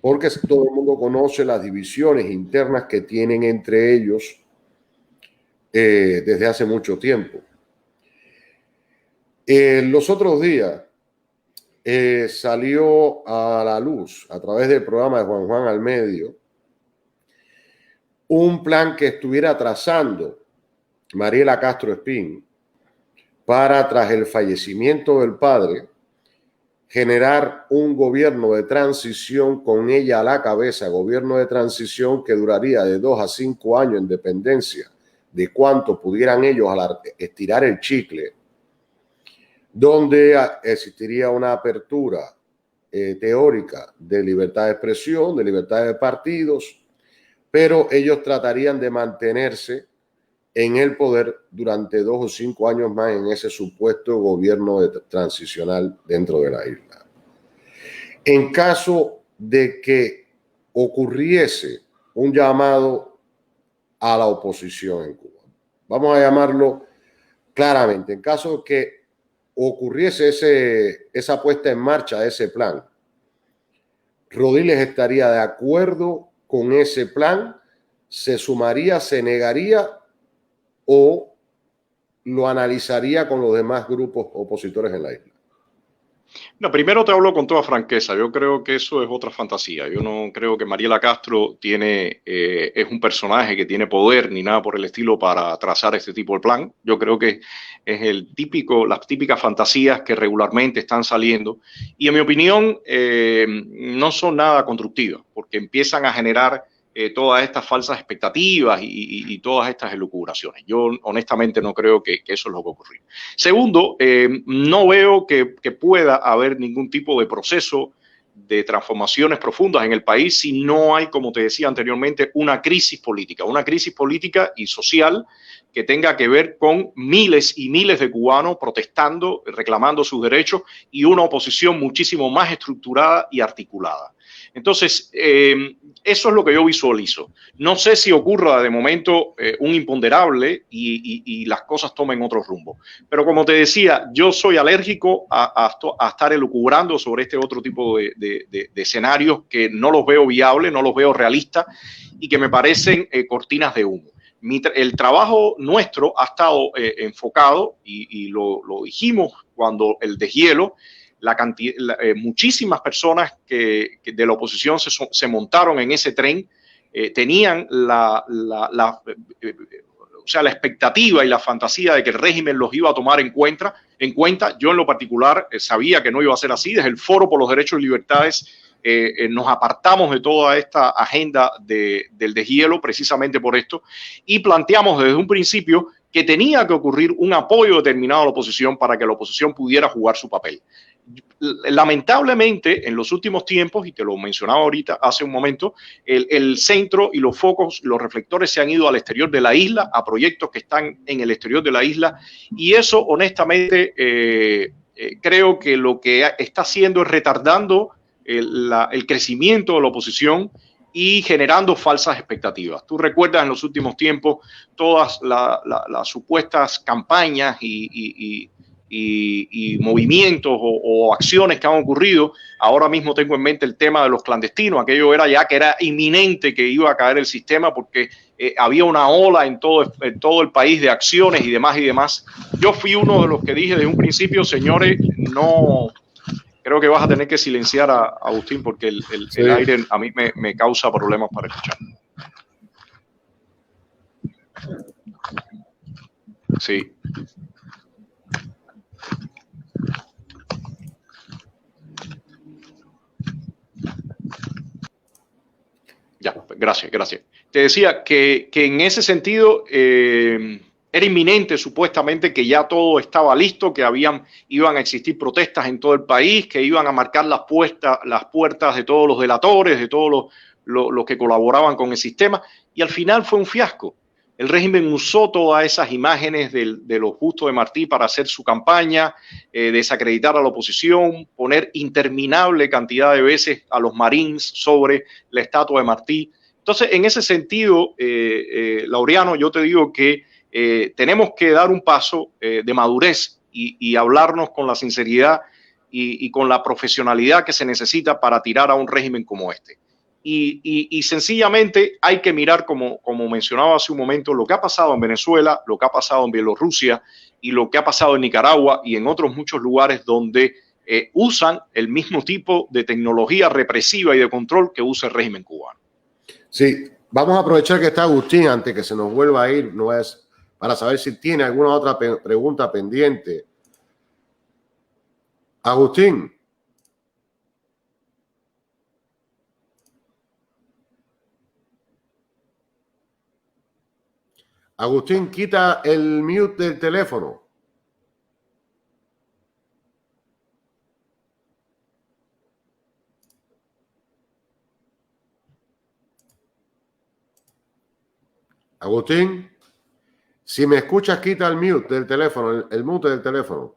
Porque todo el mundo conoce las divisiones internas que tienen entre ellos desde hace mucho tiempo. Los otros días salió a la luz, a través del programa de Juan al Medio, un plan que estuviera trazando Mariela Castro Espín para, tras el fallecimiento del padre, generar un gobierno de transición con ella a la cabeza, gobierno de transición que duraría de 2 a 5 años en dependencia de cuánto pudieran ellos estirar el chicle, donde existiría una apertura teórica de libertad de expresión, de libertad de partidos, pero ellos tratarían de mantenerse en el poder durante 2 o 5 años más en ese supuesto gobierno transicional dentro de la isla. En caso de que ocurriese un llamado a la oposición en Cuba, vamos a llamarlo claramente, en caso de que ocurriese esa puesta en marcha de ese plan, Rodiles estaría de acuerdo con ese plan, se sumaría, se negaría o lo analizaría con los demás grupos opositores en la isla. No, primero te hablo con toda franqueza. Yo creo que eso es otra fantasía. Yo no creo que Mariela Castro es un personaje que tiene poder ni nada por el estilo para trazar este tipo de plan. Yo creo que es las típicas fantasías que regularmente están saliendo y en mi opinión no son nada constructivas porque empiezan a generar todas estas falsas expectativas y todas estas elucubraciones. Yo honestamente no creo que eso es lo que ocurrió. Segundo, no veo que pueda haber ningún tipo de proceso de transformaciones profundas en el país si no hay, como te decía anteriormente, una crisis política y social que tenga que ver con miles y miles de cubanos protestando, reclamando sus derechos y una oposición muchísimo más estructurada y articulada. Entonces, eso es lo que yo visualizo. No sé si ocurra de momento un imponderable y las cosas tomen otro rumbo. Pero como te decía, yo soy alérgico a estar elucubrando sobre este otro tipo de escenarios que no los veo viables, no los veo realistas y que me parecen cortinas de humo. El trabajo nuestro ha estado enfocado y lo dijimos cuando el deshielo, muchísimas personas que de la oposición se montaron en ese tren, tenían la expectativa y la fantasía de que el régimen los iba a tomar en cuenta. Yo en lo particular sabía que no iba a ser así. Desde el Foro por los Derechos y Libertades nos apartamos de toda esta agenda del deshielo precisamente por esto y planteamos desde un principio que tenía que ocurrir un apoyo determinado a la oposición para que la oposición pudiera jugar su papel. Lamentablemente, en los últimos tiempos, y te lo mencionaba ahorita hace un momento, el centro y los focos, los reflectores se han ido al exterior de la isla, a proyectos que están en el exterior de la isla, y eso honestamente creo que lo que está haciendo es retardando el crecimiento de la oposición y generando falsas expectativas. Tú recuerdas en los últimos tiempos todas las supuestas campañas y movimientos o acciones que han ocurrido. Ahora mismo tengo en mente el tema de los clandestinos. Aquello era ya que era inminente que iba a caer el sistema porque había una ola en todo el país de acciones y demás. Yo fui uno de los que dije desde un principio, señores, no... Creo que vas a tener que silenciar a Agustín porque el aire a mí me causa problemas para escuchar. Sí. Ya, gracias. Te decía que en ese sentido era inminente supuestamente que ya todo estaba listo, que iban a existir protestas en todo el país, que iban a marcar las puertas de todos los delatores, de todos los que colaboraban con el sistema, y al final fue un fiasco. El régimen usó todas esas imágenes de los Bustos de Martí para hacer su campaña, desacreditar a la oposición, poner interminable cantidad de veces a los Marines sobre la estatua de Martí. Entonces, en ese sentido, Laureano, yo te digo que tenemos que dar un paso de madurez y hablarnos con la sinceridad y con la profesionalidad que se necesita para tirar a un régimen como este. Y sencillamente hay que mirar, como mencionaba hace un momento, lo que ha pasado en Venezuela, lo que ha pasado en Bielorrusia y lo que ha pasado en Nicaragua y en otros muchos lugares donde usan el mismo tipo de tecnología represiva y de control que usa el régimen cubano. Sí, vamos a aprovechar que está Agustín antes que se nos vuelva a ir, para saber si tiene alguna otra pregunta pendiente. Agustín. Agustín, quita el mute del teléfono. Agustín, si me escuchas, quita el mute del teléfono, el mute del teléfono.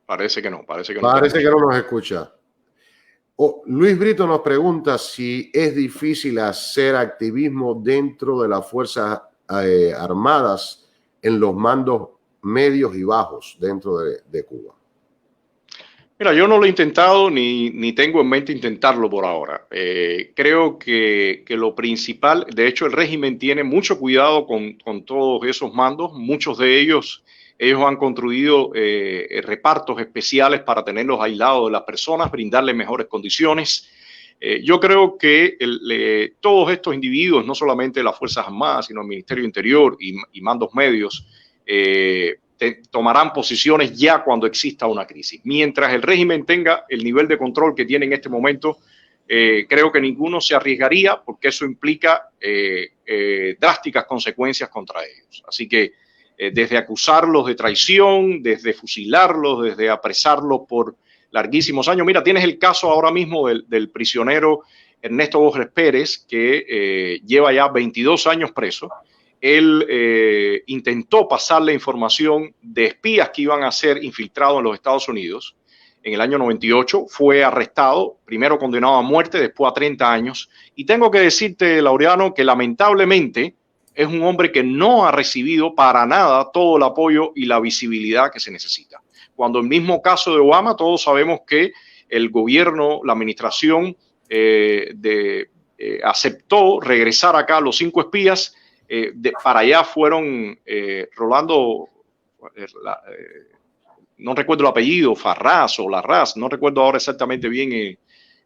Parece que no. Parece que no nos escucha. Luis Brito nos pregunta si es difícil hacer activismo dentro de las Fuerzas Armadas en los mandos medios y bajos dentro de Cuba. Mira, yo no lo he intentado ni tengo en mente intentarlo por ahora. Creo que lo principal, de hecho el régimen tiene mucho cuidado con todos esos mandos. Muchos de ellos han construido repartos especiales para tenerlos aislados de las personas, brindarles mejores condiciones. Yo creo que todos estos individuos, no solamente las Fuerzas Armadas, sino el Ministerio Interior y mandos medios, tomarán posiciones ya cuando exista una crisis. Mientras el régimen tenga el nivel de control que tiene en este momento, creo que ninguno se arriesgaría porque eso implica drásticas consecuencias contra ellos. Así que desde acusarlos de traición, desde fusilarlos, desde apresarlos por larguísimos años. Mira, tienes el caso ahora mismo del prisionero Ernesto Borges Pérez, que lleva ya 22 años preso. Él intentó pasarle información de espías que iban a ser infiltrados en los Estados Unidos. En el año 98 fue arrestado, primero condenado a muerte, después a 30 años. Y tengo que decirte, Laureano, que lamentablemente es un hombre que no ha recibido para nada todo el apoyo y la visibilidad que se necesita. Cuando el mismo caso de Obama, todos sabemos que el gobierno, la administración aceptó regresar acá a los 5 espías. Para allá fueron Rolando, no recuerdo el apellido, Farraz o Larraz, no recuerdo ahora exactamente bien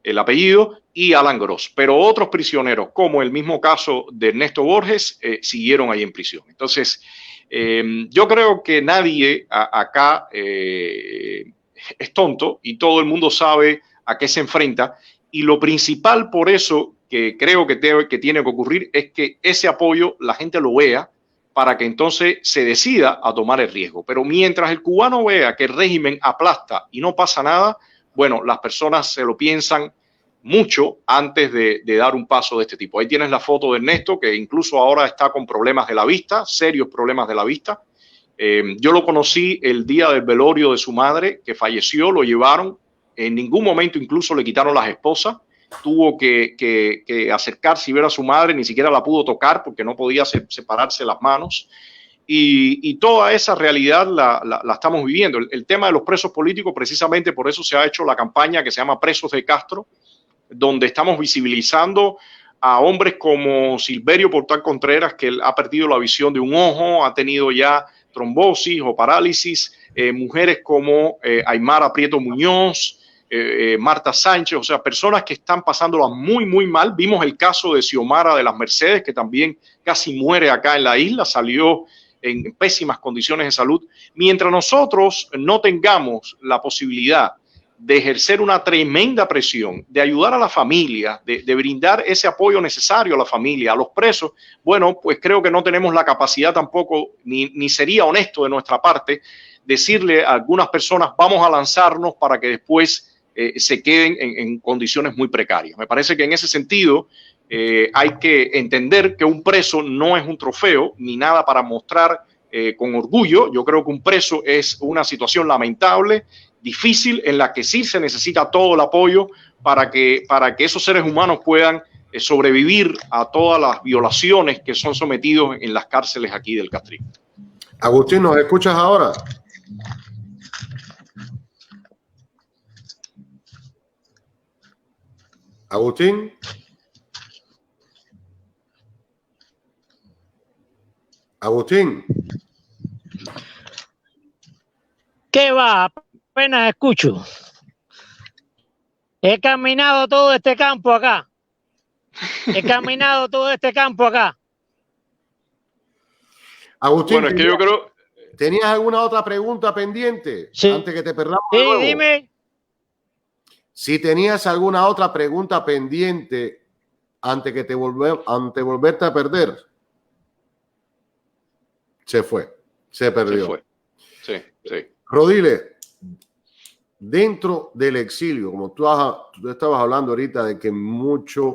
el apellido, y Alan Gross. Pero otros prisioneros, como el mismo caso de Ernesto Borges, siguieron ahí en prisión. Entonces, yo creo que nadie acá es tonto y todo el mundo sabe a qué se enfrenta. Y lo principal por eso que creo que tiene que ocurrir es que ese apoyo la gente lo vea para que entonces se decida a tomar el riesgo. Pero mientras el cubano vea que el régimen aplasta y no pasa nada, bueno, las personas se lo piensan mucho antes de dar un paso de este tipo. Ahí tienes la foto de Ernesto, que incluso ahora está con problemas de la vista, serios problemas de la vista. Yo lo conocí el día del velorio de su madre, que falleció, lo llevaron. En ningún momento incluso le quitaron las esposas. Tuvo que acercarse y ver a su madre, ni siquiera la pudo tocar porque no podía separarse las manos. Y toda esa realidad la estamos viviendo. El tema de los presos políticos, precisamente por eso se ha hecho la campaña que se llama Presos de Castro, donde estamos visibilizando a hombres como Silverio Portal Contreras, que ha perdido la visión de un ojo, ha tenido ya trombosis o parálisis, mujeres como Aymara Prieto Muñoz, Marta Sánchez, o sea, personas que están pasándola muy, muy mal. Vimos el caso de Xiomara de las Mercedes, que también casi muere acá en la isla, salió en pésimas condiciones de salud. Mientras nosotros no tengamos la posibilidad de ejercer una tremenda presión, de ayudar a la familia, de brindar ese apoyo necesario a la familia, a los presos, bueno, pues creo que no tenemos la capacidad tampoco, ni sería honesto de nuestra parte, decirle a algunas personas, vamos a lanzarnos para que después se queden en condiciones muy precarias. Me parece que en ese sentido hay que entender que un preso no es un trofeo ni nada para mostrar con orgullo. Yo creo que un preso es una situación lamentable, difícil, en la que sí se necesita todo el apoyo para que esos seres humanos puedan sobrevivir a todas las violaciones que son sometidos en las cárceles aquí del Castrillo. Agustín, ¿nos escuchas ahora? Agustín. Agustín. ¿Qué va? Apenas escucho. He caminado todo este campo acá. Agustín, bueno, es que yo creo... ¿Tenías alguna otra pregunta pendiente? Sí. Antes que te perdamos. Sí, dime. Si tenías alguna otra pregunta pendiente antes de volverte a perder. Se fue. Se perdió. Se fue. Sí. Rodiles, dentro del exilio, como tú estabas hablando ahorita de que mucha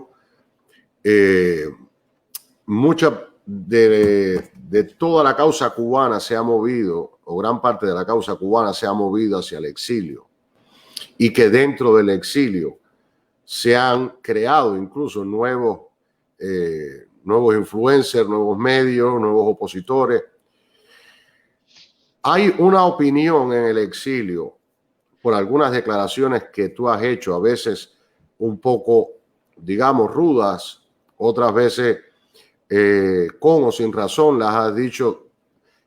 de toda la causa cubana se ha movido, o gran parte de la causa cubana se ha movido hacia el exilio, y que dentro del exilio se han creado incluso nuevos influencers, nuevos medios, nuevos opositores. Hay una opinión en el exilio por algunas declaraciones que tú has hecho, a veces un poco, digamos, rudas, otras veces con o sin razón las has dicho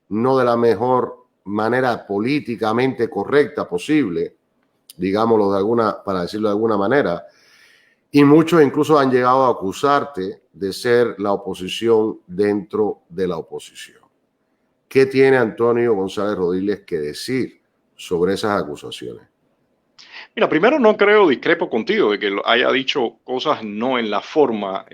no de la mejor manera políticamente correcta posible, digámoslo para decirlo de alguna manera, y muchos incluso han llegado a acusarte de ser la oposición dentro de la oposición. ¿qué tiene Antonio González Rodiles que decir sobre esas acusaciones? Mira, primero no creo, discrepo contigo de que haya dicho cosas no en la forma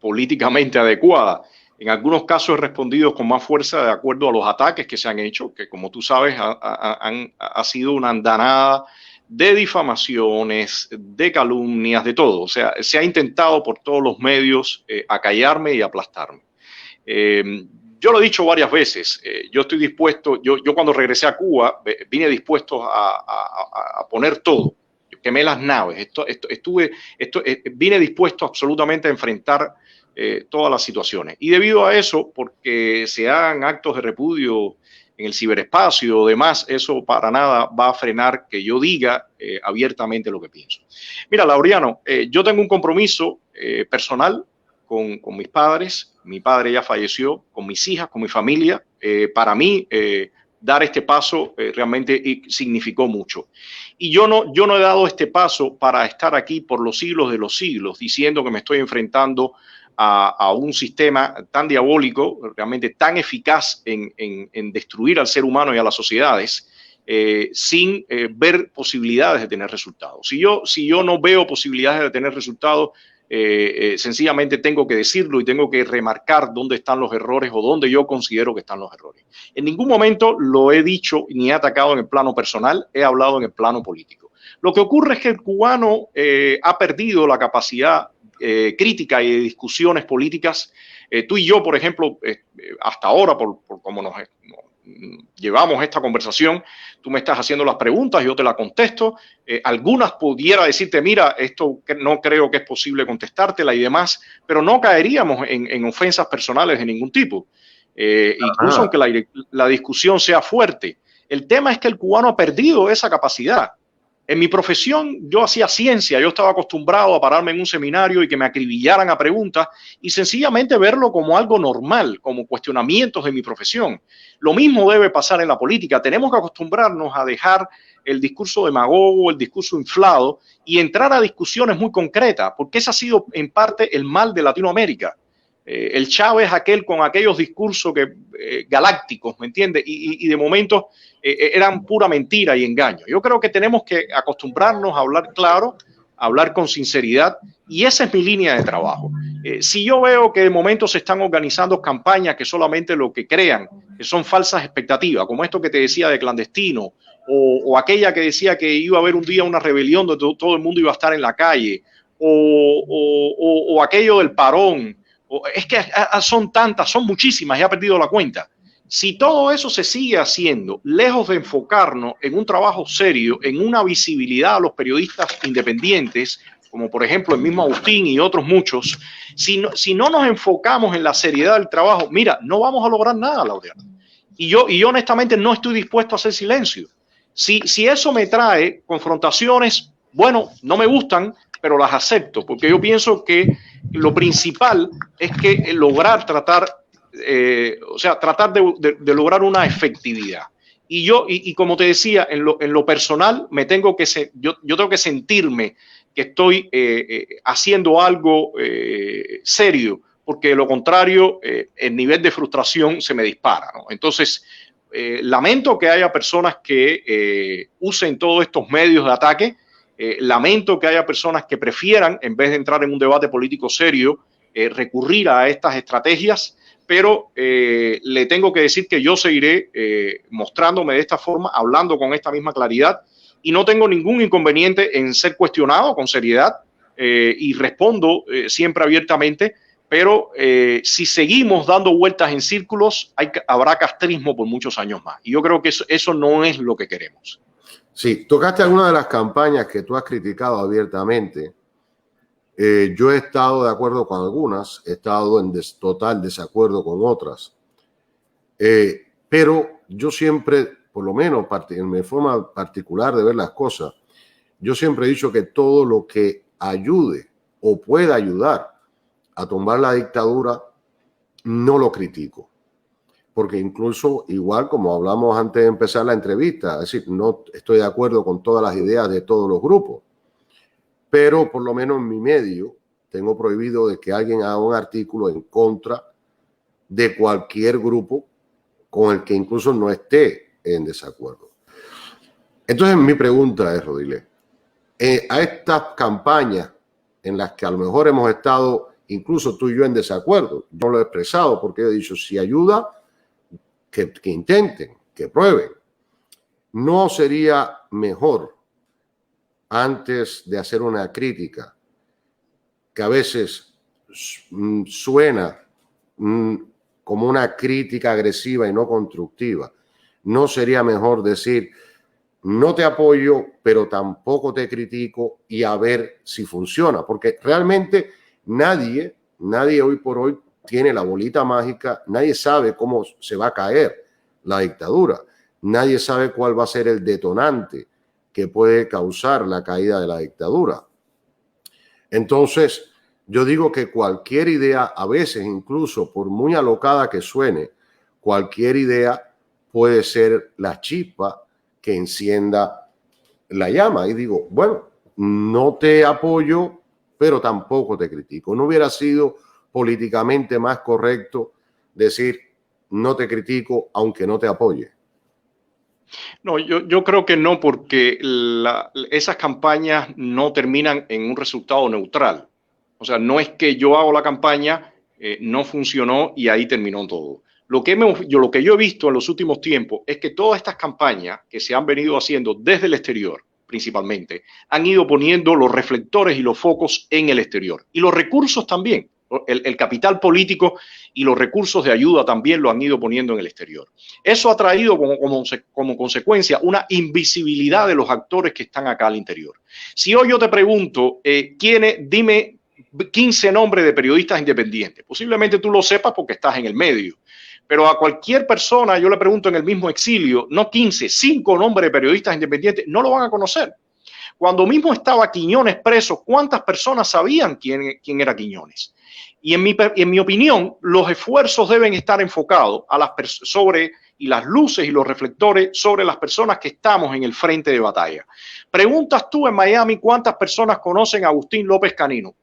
políticamente adecuada. En algunos casos he respondido con más fuerza de acuerdo a los ataques que se han hecho, que como tú sabes ha sido una andanada de difamaciones, de calumnias, de todo. O sea, se ha intentado por todos los medios acallarme y aplastarme. Yo lo he dicho varias veces, yo estoy dispuesto, yo cuando regresé a Cuba vine dispuesto a poner todo, yo quemé las naves, vine dispuesto absolutamente a enfrentar todas las situaciones. Y debido a eso, porque se hagan actos de repudio en el ciberespacio o demás, eso para nada va a frenar que yo diga abiertamente lo que pienso. Mira, Laureano, yo tengo un compromiso personal con mis padres. Mi padre ya falleció, con mis hijas, con mi familia. Para mí, dar este paso realmente significó mucho. Y yo no he dado este paso para estar aquí por los siglos de los siglos, diciendo que me estoy enfrentando a un sistema tan diabólico, realmente tan eficaz en destruir al ser humano y a las sociedades, sin ver posibilidades de tener resultados. Si yo no veo posibilidades de tener resultados, sencillamente tengo que decirlo y tengo que remarcar dónde están los errores o dónde yo considero que están los errores. En ningún momento lo he dicho ni he atacado en el plano personal, he hablado en el plano político. Lo que ocurre es que el cubano ha perdido la capacidad crítica y de discusiones políticas. Tú y yo, por ejemplo, hasta ahora, por cómo nos llevamos esta conversación, tú me estás haciendo las preguntas, yo te las contesto, algunas pudiera decirte, mira, esto no creo que es posible contestártela y demás, pero no caeríamos en ofensas personales de ningún tipo, incluso aunque la discusión sea fuerte. El tema es que el cubano ha perdido esa capacidad. En mi profesión yo hacía ciencia, yo estaba acostumbrado a pararme en un seminario y que me acribillaran a preguntas y sencillamente verlo como algo normal, como cuestionamientos de mi profesión. Lo mismo debe pasar en la política. Tenemos que acostumbrarnos a dejar el discurso demagogo, el discurso inflado y entrar a discusiones muy concretas, porque ese ha sido en parte el mal de Latinoamérica. El Chávez aquel con aquellos discursos galácticos, ¿me entiendes? Y de momento eran pura mentira y engaño. Yo creo que tenemos que acostumbrarnos a hablar claro, a hablar con sinceridad, y esa es mi línea de trabajo. Si yo veo que de momento se están organizando campañas que solamente lo que crean, que son falsas expectativas, como esto que te decía de clandestino, o aquella que decía que iba a haber un día una rebelión donde todo el mundo iba a estar en la calle, o aquello del parón, es que son tantas, son muchísimas, ya he perdido la cuenta. Si todo eso se sigue haciendo, lejos de enfocarnos en un trabajo serio, en una visibilidad a los periodistas independientes, como por ejemplo el mismo Agustín y otros muchos, si no nos enfocamos en la seriedad del trabajo, mira, no vamos a lograr nada, Laureano. Y yo honestamente no estoy dispuesto a hacer silencio. Si eso me trae confrontaciones, bueno, no me gustan, pero las acepto, porque yo pienso que lo principal es que tratar de lograr una efectividad. Y como te decía, en lo personal, yo tengo que sentirme que estoy haciendo algo serio, porque de lo contrario, el nivel de frustración se me dispara, ¿no? Entonces, lamento que haya personas que usen todos estos medios de ataque. Lamento que haya personas que prefieran, en vez de entrar en un debate político serio, recurrir a estas estrategias, pero le tengo que decir que yo seguiré mostrándome de esta forma, hablando con esta misma claridad, y no tengo ningún inconveniente en ser cuestionado con seriedad y respondo siempre abiertamente, pero si seguimos dando vueltas en círculos, habrá castrismo por muchos años más, y yo creo que eso no es lo que queremos. Sí, tocaste alguna de las campañas que tú has criticado abiertamente. Yo he estado de acuerdo con algunas, he estado en total desacuerdo con otras. Pero yo siempre, por lo menos en mi forma particular de ver las cosas, yo siempre he dicho que todo lo que ayude o pueda ayudar a tumbar la dictadura, no lo critico. Porque incluso, igual como hablamos antes de empezar la entrevista, es decir, no estoy de acuerdo con todas las ideas de todos los grupos, pero por lo menos en mi medio tengo prohibido de que alguien haga un artículo en contra de cualquier grupo con el que incluso no esté en desacuerdo. Entonces mi pregunta es, Rodiles, a estas campañas en las que a lo mejor hemos estado incluso tú y yo en desacuerdo, yo lo he expresado porque he dicho, si ayuda, que intenten, que prueben. ¿No sería mejor, antes de hacer una crítica, que a veces suena como una crítica agresiva y no constructiva, no sería mejor decir, no te apoyo, pero tampoco te critico y a ver si funciona? Porque realmente nadie hoy por hoy tiene la bolita mágica, nadie sabe cómo se va a caer la dictadura, nadie sabe cuál va a ser el detonante que puede causar la caída de la dictadura. Entonces, yo digo que cualquier idea, a veces incluso por muy alocada que suene, cualquier idea puede ser la chispa que encienda la llama. Y digo, bueno, no te apoyo, pero tampoco te critico. ¿No hubiera sido políticamente más correcto decir, no te critico, aunque no te apoye? No, yo creo que no, porque esas campañas no terminan en un resultado neutral. O sea, no es que yo hago la campaña, no funcionó y ahí terminó todo. Lo que yo he visto en los últimos tiempos es que todas estas campañas que se han venido haciendo desde el exterior, principalmente, han ido poniendo los reflectores y los focos en el exterior. Y los recursos también. El capital político y los recursos de ayuda también lo han ido poniendo en el exterior. Eso ha traído como consecuencia una invisibilidad de los actores que están acá al interior. Si hoy yo te pregunto, dime 15 nombres de periodistas independientes, posiblemente tú lo sepas porque estás en el medio, pero a cualquier persona yo le pregunto en el mismo exilio, no 15, 5 nombres de periodistas independientes, no lo van a conocer. Cuando mismo estaba Quiñones preso, ¿cuántas personas sabían quién era Quiñones? Y en mi opinión, los esfuerzos deben estar enfocados y las luces y los reflectores sobre las personas que estamos en el frente de batalla. Preguntas tú en Miami cuántas personas conocen a Agustín López Canino.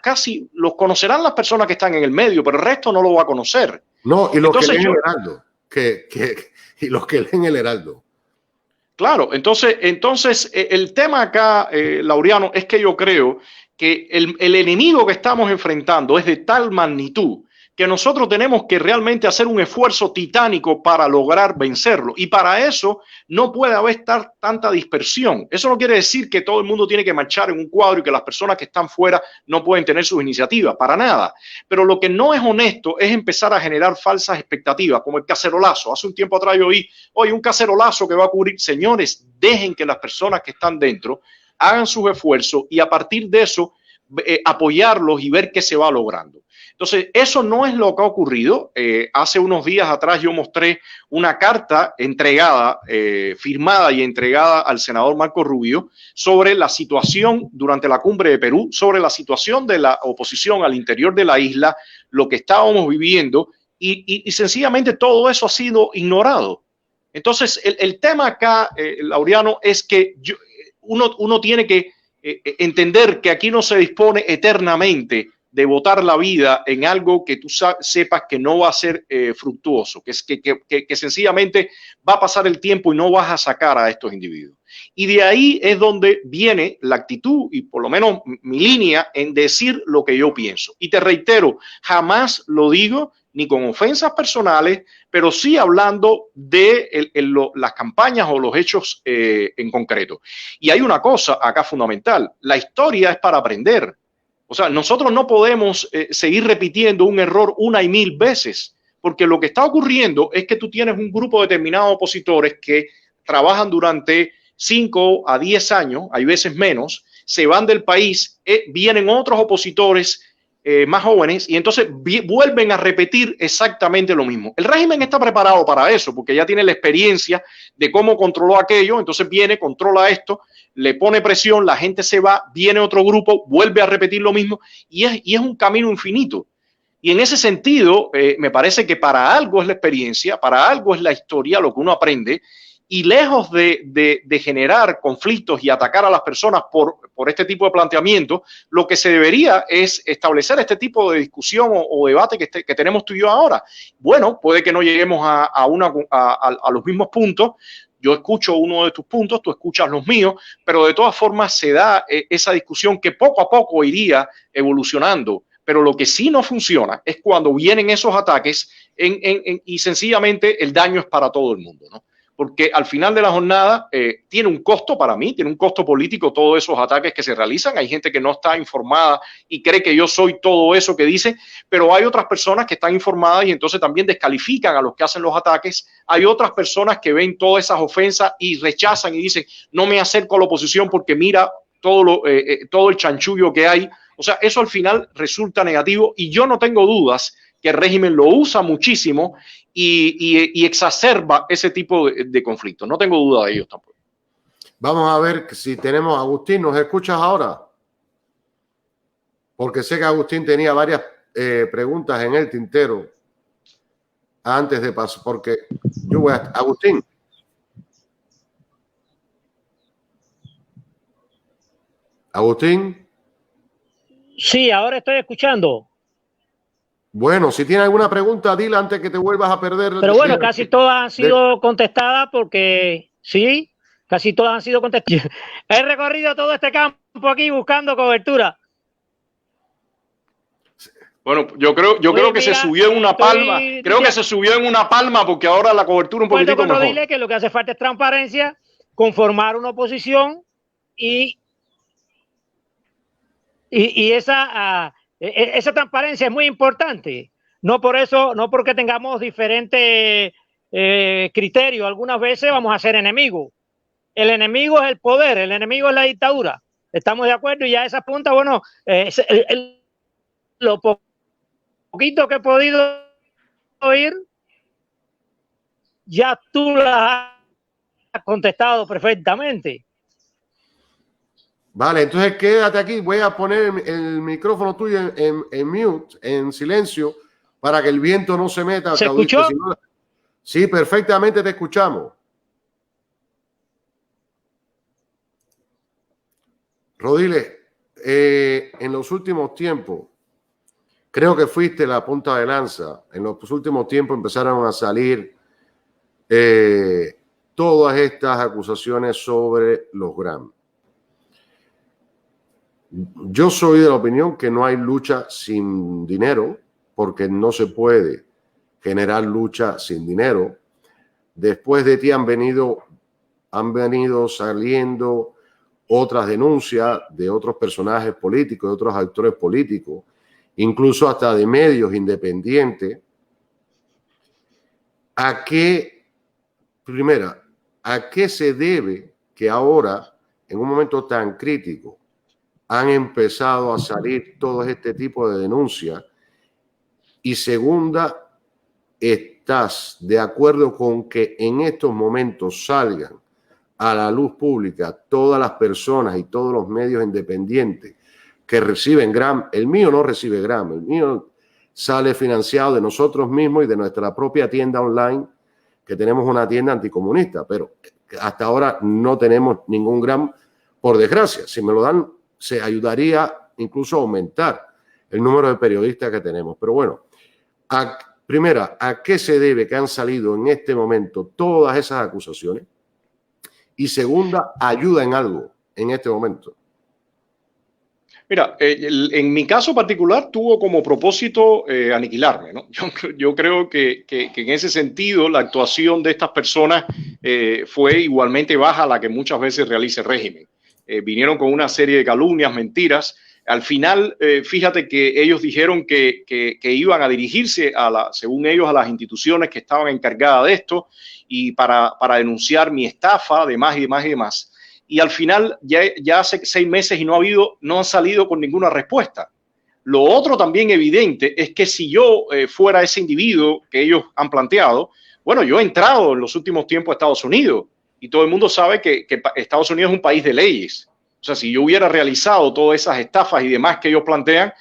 Casi los conocerán las personas que están en el medio, pero el resto no lo va a conocer. No, y los que leen el Heraldo. Y los que leen el Heraldo. Claro, entonces el tema acá, Laureano, es que yo creo que el enemigo que estamos enfrentando es de tal magnitud que nosotros tenemos que realmente hacer un esfuerzo titánico para lograr vencerlo. Y para eso no puede haber tanta dispersión. Eso no quiere decir que todo el mundo tiene que marchar en un cuadro y que las personas que están fuera no pueden tener sus iniciativas, para nada. Pero lo que no es honesto es empezar a generar falsas expectativas, como el cacerolazo. Hace un tiempo atrás yo oí, oye, un cacerolazo que va a ocurrir. Señores, dejen que las personas que están dentro hagan sus esfuerzos y a partir de eso apoyarlos y ver qué se va logrando. Entonces, eso no es lo que ha ocurrido. Hace unos días atrás yo mostré una carta entregada, firmada y entregada al senador Marco Rubio sobre la situación durante la cumbre de Perú, sobre la situación de la oposición al interior de la isla, lo que estábamos viviendo y sencillamente todo eso ha sido ignorado. Entonces, el tema acá, Laureano, es que uno tiene que entender que aquí no se dispone eternamente de botar la vida en algo que tú sepas que no va a ser fructuoso, que sencillamente va a pasar el tiempo y no vas a sacar a estos individuos. Y de ahí es donde viene la actitud y por lo menos mi línea en decir lo que yo pienso. Y te reitero, jamás lo digo ni con ofensas personales, pero sí hablando de las campañas o los hechos en concreto. Y hay una cosa acá fundamental, la historia es para aprender. O sea, nosotros no podemos seguir repitiendo un error una y mil veces, porque lo que está ocurriendo es que tú tienes un grupo determinado de opositores que trabajan durante 5 a 10 años, hay veces menos, se van del país, vienen otros opositores más jóvenes y entonces vuelven a repetir exactamente lo mismo. El régimen está preparado para eso, porque ya tiene la experiencia de cómo controló aquello, entonces viene, controla esto, le pone presión, la gente se va, viene otro grupo, vuelve a repetir lo mismo y es un camino infinito. Y en ese sentido, me parece que para algo es la experiencia, para algo es la historia, lo que uno aprende y lejos de generar conflictos y atacar a las personas por este tipo de planteamiento, lo que se debería es establecer este tipo de discusión o debate que tenemos tú y yo ahora. Bueno, puede que no lleguemos a los mismos puntos. Yo escucho uno de tus puntos, tú escuchas los míos, pero de todas formas se da esa discusión que poco a poco iría evolucionando. Pero lo que sí no funciona es cuando vienen esos ataques y sencillamente el daño es para todo el mundo, ¿no? Porque al final de la jornada tiene un costo para mí, tiene un costo político todos esos ataques que se realizan. Hay gente que no está informada y cree que yo soy todo eso que dice, pero hay otras personas que están informadas y entonces también descalifican a los que hacen los ataques. Hay otras personas que ven todas esas ofensas y rechazan y dicen, no me acerco a la oposición porque mira todo el chanchullo que hay. O sea, eso al final resulta negativo y yo no tengo dudas que el régimen lo usa muchísimo y exacerba ese tipo de conflictos. No tengo duda de ellos tampoco. Vamos a ver si tenemos a Agustín. ¿Nos escuchas ahora? Porque sé que Agustín tenía varias preguntas en el tintero antes de pasar. Porque yo voy a... Agustín. Agustín. Sí, ahora estoy escuchando. Bueno, si tiene alguna pregunta, dile antes que te vuelvas a perder. Pero bueno, casi todas han sido contestadas porque sí, casi todas han sido contestadas. He recorrido todo este campo aquí buscando cobertura. Bueno, yo creo que se subió en una palma. Creo que se subió en una palma porque ahora la cobertura un poquitito mejor. Dile que lo que hace falta es transparencia, conformar una oposición y esa transparencia es muy importante. No por eso, no porque tengamos diferentes criterios. Algunas veces vamos a ser enemigos. El enemigo es el poder, el enemigo es la dictadura. Estamos de acuerdo y ya esa punta, bueno, lo poquito que he podido oír, ya tú la has contestado perfectamente. Vale, entonces quédate aquí. Voy a poner el micrófono tuyo en mute, en silencio, para que el viento no se meta. ¿Se escuchó? Si no... Sí, perfectamente te escuchamos. Rodiles, en los últimos tiempos, creo que fuiste la punta de lanza. En los últimos tiempos empezaron a salir todas estas acusaciones sobre los Grammy. Yo soy de la opinión que no hay lucha sin dinero, porque no se puede generar lucha sin dinero. Después de ti han venido saliendo otras denuncias de otros personajes políticos, de otros actores políticos, incluso hasta de medios independientes. ¿A qué se debe que ahora, en un momento tan crítico, han empezado a salir todo este tipo de denuncias? Y segunda, ¿estás de acuerdo con que en estos momentos salgan a la luz pública todas las personas y todos los medios independientes que reciben Grammy? El mío no recibe Grammy, el mío sale financiado de nosotros mismos y de nuestra propia tienda online, que tenemos una tienda anticomunista, pero hasta ahora no tenemos ningún Grammy, por desgracia. Si me lo dan, se ayudaría incluso a aumentar el número de periodistas que tenemos. Pero bueno, primera, ¿a qué se debe que han salido en este momento todas esas acusaciones? Y segunda, ¿ayuda en algo en este momento? Mira, en mi caso particular tuvo como propósito aniquilarme, ¿no? Yo creo que en ese sentido la actuación de estas personas fue igualmente baja a la que muchas veces realiza el régimen. Vinieron con una serie de calumnias, mentiras. Al final, fíjate que ellos dijeron que iban a dirigirse, según ellos, a las instituciones que estaban encargadas de esto y para denunciar mi estafa, demás y demás y demás. Y al final, ya hace 6 meses y no han salido con ninguna respuesta. Lo otro también evidente es que si yo fuera ese individuo que ellos han planteado, bueno, yo he entrado en los últimos tiempos a Estados Unidos y todo el mundo sabe que Estados Unidos es un país de leyes. O sea, si yo hubiera realizado todas esas estafas y demás que ellos plantean,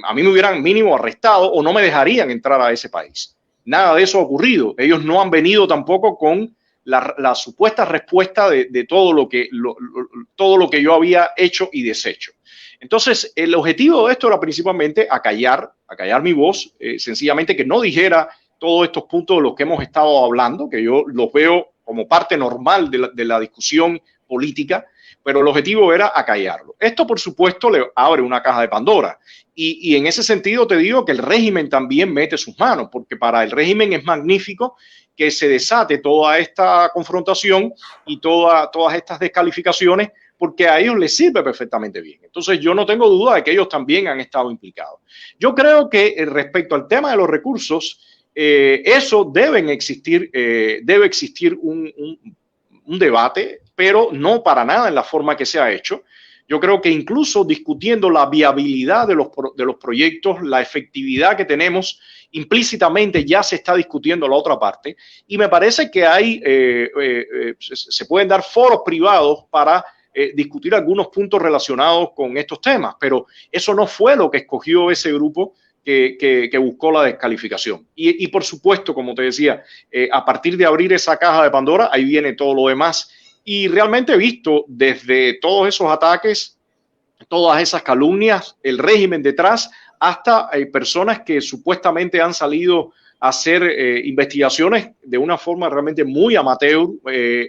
a mí me hubieran mínimo arrestado o no me dejarían entrar a ese país. Nada de eso ha ocurrido. Ellos no han venido tampoco con la supuesta respuesta de todo lo que yo había hecho y deshecho. Entonces, el objetivo de esto era principalmente acallar mi voz, sencillamente que no dijera todos estos puntos de los que hemos estado hablando, que yo los veo como parte normal de la discusión política, pero el objetivo era acallarlo. Esto, por supuesto, le abre una caja de Pandora. Y en ese sentido te digo que el régimen también mete sus manos, porque para el régimen es magnífico que se desate toda esta confrontación y todas estas descalificaciones, porque a ellos les sirve perfectamente bien. Entonces yo no tengo duda de que ellos también han estado implicados. Yo creo que respecto al tema de los recursos, eso debe existir un debate, pero no para nada en la forma que se ha hecho. Yo creo que incluso discutiendo la viabilidad de los proyectos, la efectividad que tenemos, implícitamente ya se está discutiendo la otra parte. Y me parece que se pueden dar foros privados para discutir algunos puntos relacionados con estos temas, pero eso no fue lo que escogió ese grupo que buscó la descalificación. Y por supuesto, como te decía, a partir de abrir esa caja de Pandora, ahí viene todo lo demás. Y realmente he visto desde todos esos ataques, todas esas calumnias, el régimen detrás, hasta personas que supuestamente han salido a hacer investigaciones de una forma realmente muy amateur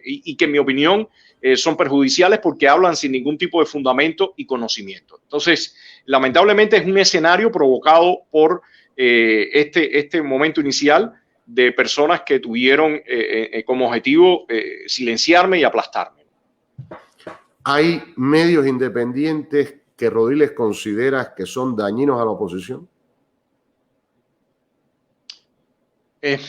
y que en mi opinión son perjudiciales porque hablan sin ningún tipo de fundamento y conocimiento. Entonces, lamentablemente es un escenario provocado por este momento inicial de personas que tuvieron como objetivo silenciarme y aplastarme. ¿Hay medios independientes que Rodiles considera que son dañinos a la oposición?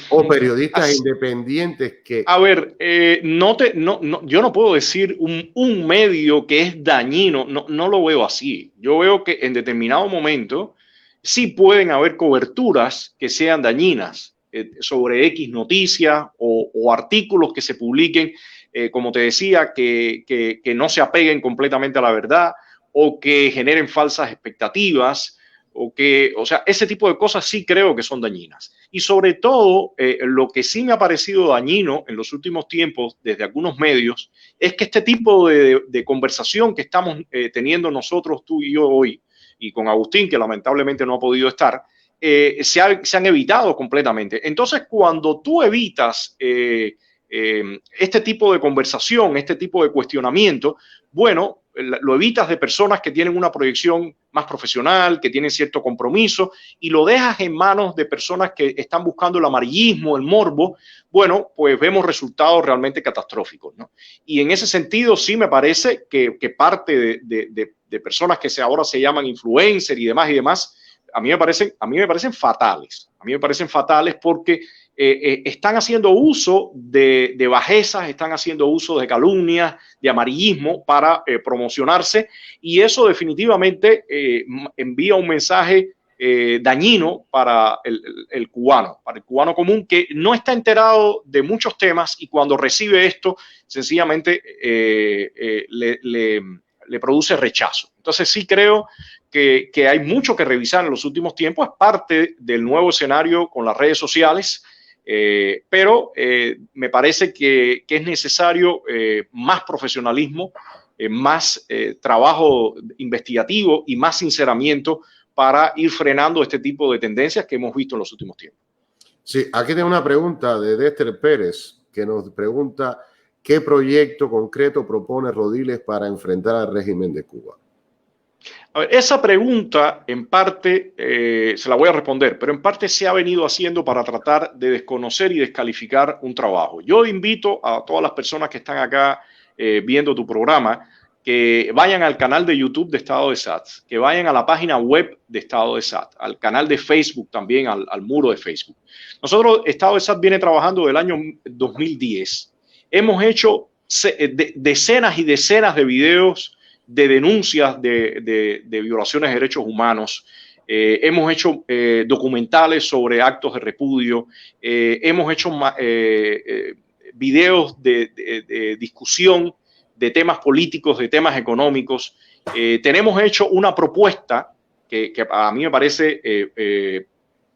¿O periodistas independientes que... A ver, yo no puedo decir un medio que es dañino, no lo veo así. Yo veo que en determinado momento sí pueden haber coberturas que sean dañinas sobre X noticias o artículos que se publiquen, como te decía, que no se apeguen completamente a la verdad o que generen falsas expectativas. O sea, ese tipo de cosas sí creo que son dañinas. Y sobre todo, lo que sí me ha parecido dañino en los últimos tiempos desde algunos medios es que este tipo de conversación que estamos teniendo nosotros, tú y yo hoy, y con Agustín, que lamentablemente no ha podido estar, se han evitado completamente. Entonces, cuando tú evitas este tipo de conversación, este tipo de cuestionamiento, bueno, lo evitas de personas que tienen una proyección más profesional, que tienen cierto compromiso, y lo dejas en manos de personas que están buscando el amarillismo, el morbo. Bueno, pues vemos resultados realmente catastróficos, ¿no? Y en ese sentido sí me parece que parte de personas que ahora se llaman influencer y demás, a mí me parecen fatales. A mí me parecen fatales porque están haciendo uso de bajezas, están haciendo uso de calumnias, de amarillismo para promocionarse, y eso definitivamente envía un mensaje dañino para el cubano común, que no está enterado de muchos temas, y cuando recibe esto sencillamente le produce rechazo. Entonces sí creo que hay mucho que revisar en los últimos tiempos. Es parte del nuevo escenario con las redes sociales, pero me parece que es necesario más profesionalismo, más trabajo investigativo y más sinceramiento para ir frenando este tipo de tendencias que hemos visto en los últimos tiempos. Sí, aquí tengo una pregunta de Dexter Pérez, que nos pregunta ¿qué proyecto concreto propone Rodiles para enfrentar al régimen de Cuba? A ver, esa pregunta en parte se la voy a responder, pero en parte se ha venido haciendo para tratar de desconocer y descalificar un trabajo. Yo invito a todas las personas que están acá viendo tu programa que vayan al canal de YouTube de Estado de SAT, que vayan a la página web de Estado de SAT, al canal de Facebook también, al muro de Facebook. Nosotros, Estado de SAT viene trabajando del año 2010. Hemos hecho decenas y decenas de videos de denuncias de violaciones de derechos humanos. Hemos hecho documentales sobre actos de repudio. Hemos hecho videos de discusión de temas políticos, de temas económicos. Tenemos hecho una propuesta que a mí me parece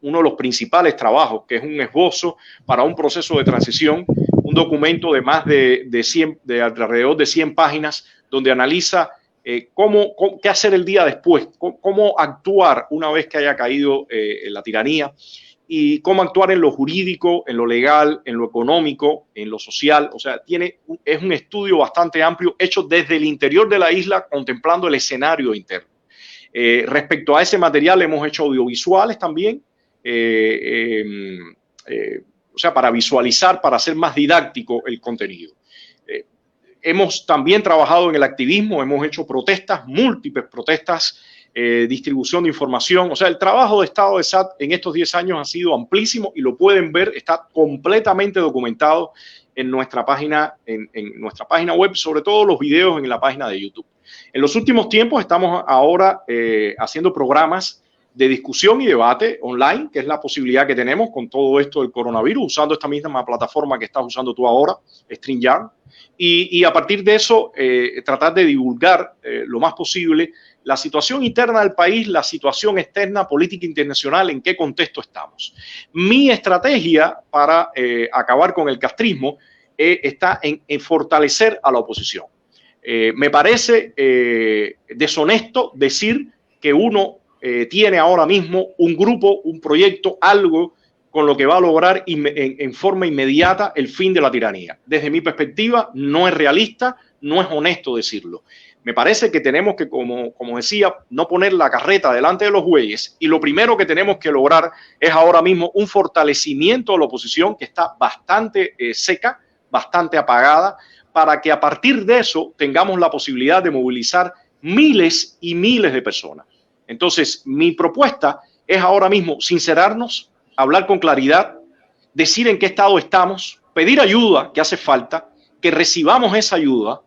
uno de los principales trabajos, que es un esbozo para un proceso de transición, un documento de más de alrededor de 100 páginas donde analiza qué hacer el día después, cómo actuar una vez que haya caído la tiranía y cómo actuar en lo jurídico, en lo legal, en lo económico, en lo social. O sea, es un estudio bastante amplio hecho desde el interior de la isla, contemplando el escenario interno. Respecto a ese material hemos hecho audiovisuales también, o sea, para visualizar, para hacer más didáctico el contenido. Hemos también trabajado en el activismo, hemos hecho protestas, múltiples protestas, distribución de información. O sea, el trabajo de Estado de SAT en estos 10 años ha sido amplísimo y lo pueden ver, está completamente documentado en nuestra página, en nuestra página web, sobre todo los videos en la página de YouTube. En los últimos tiempos estamos ahora haciendo programas de discusión y debate online, que es la posibilidad que tenemos con todo esto del coronavirus, usando esta misma plataforma que estás usando tú ahora, StreamYard, y a partir de eso tratar de divulgar lo más posible la situación interna del país, la situación externa, política internacional, en qué contexto estamos. Mi estrategia para acabar con el castrismo está en fortalecer a la oposición. Me parece deshonesto decir que uno tiene ahora mismo un grupo, un proyecto, algo con lo que va a lograr en forma inmediata el fin de la tiranía. Desde mi perspectiva, no es realista, no es honesto decirlo. Me parece que tenemos que, como decía, no poner la carreta delante de los bueyes, y lo primero que tenemos que lograr es ahora mismo un fortalecimiento de la oposición que está bastante seca, bastante apagada, para que a partir de eso tengamos la posibilidad de movilizar miles y miles de personas. Entonces, mi propuesta es ahora mismo sincerarnos, hablar con claridad, decir en qué estado estamos, pedir ayuda que hace falta, que recibamos esa ayuda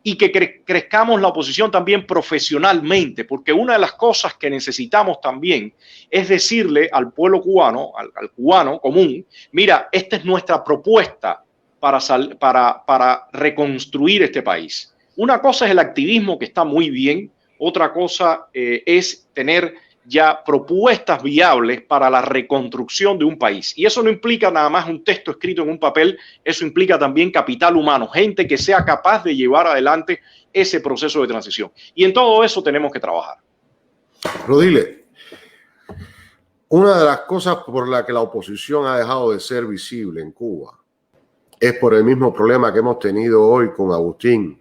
y que crezcamos la oposición también profesionalmente, porque una de las cosas que necesitamos también es decirle al pueblo cubano, al cubano común, mira, esta es nuestra propuesta para reconstruir este país. Una cosa es el activismo, que está muy bien. Otra cosa es tener ya propuestas viables para la reconstrucción de un país. Y eso no implica nada más un texto escrito en un papel, eso implica también capital humano, gente que sea capaz de llevar adelante ese proceso de transición. Y en todo eso tenemos que trabajar. Rodiles, una de las cosas por la que la oposición ha dejado de ser visible en Cuba es por el mismo problema que hemos tenido hoy con Agustín,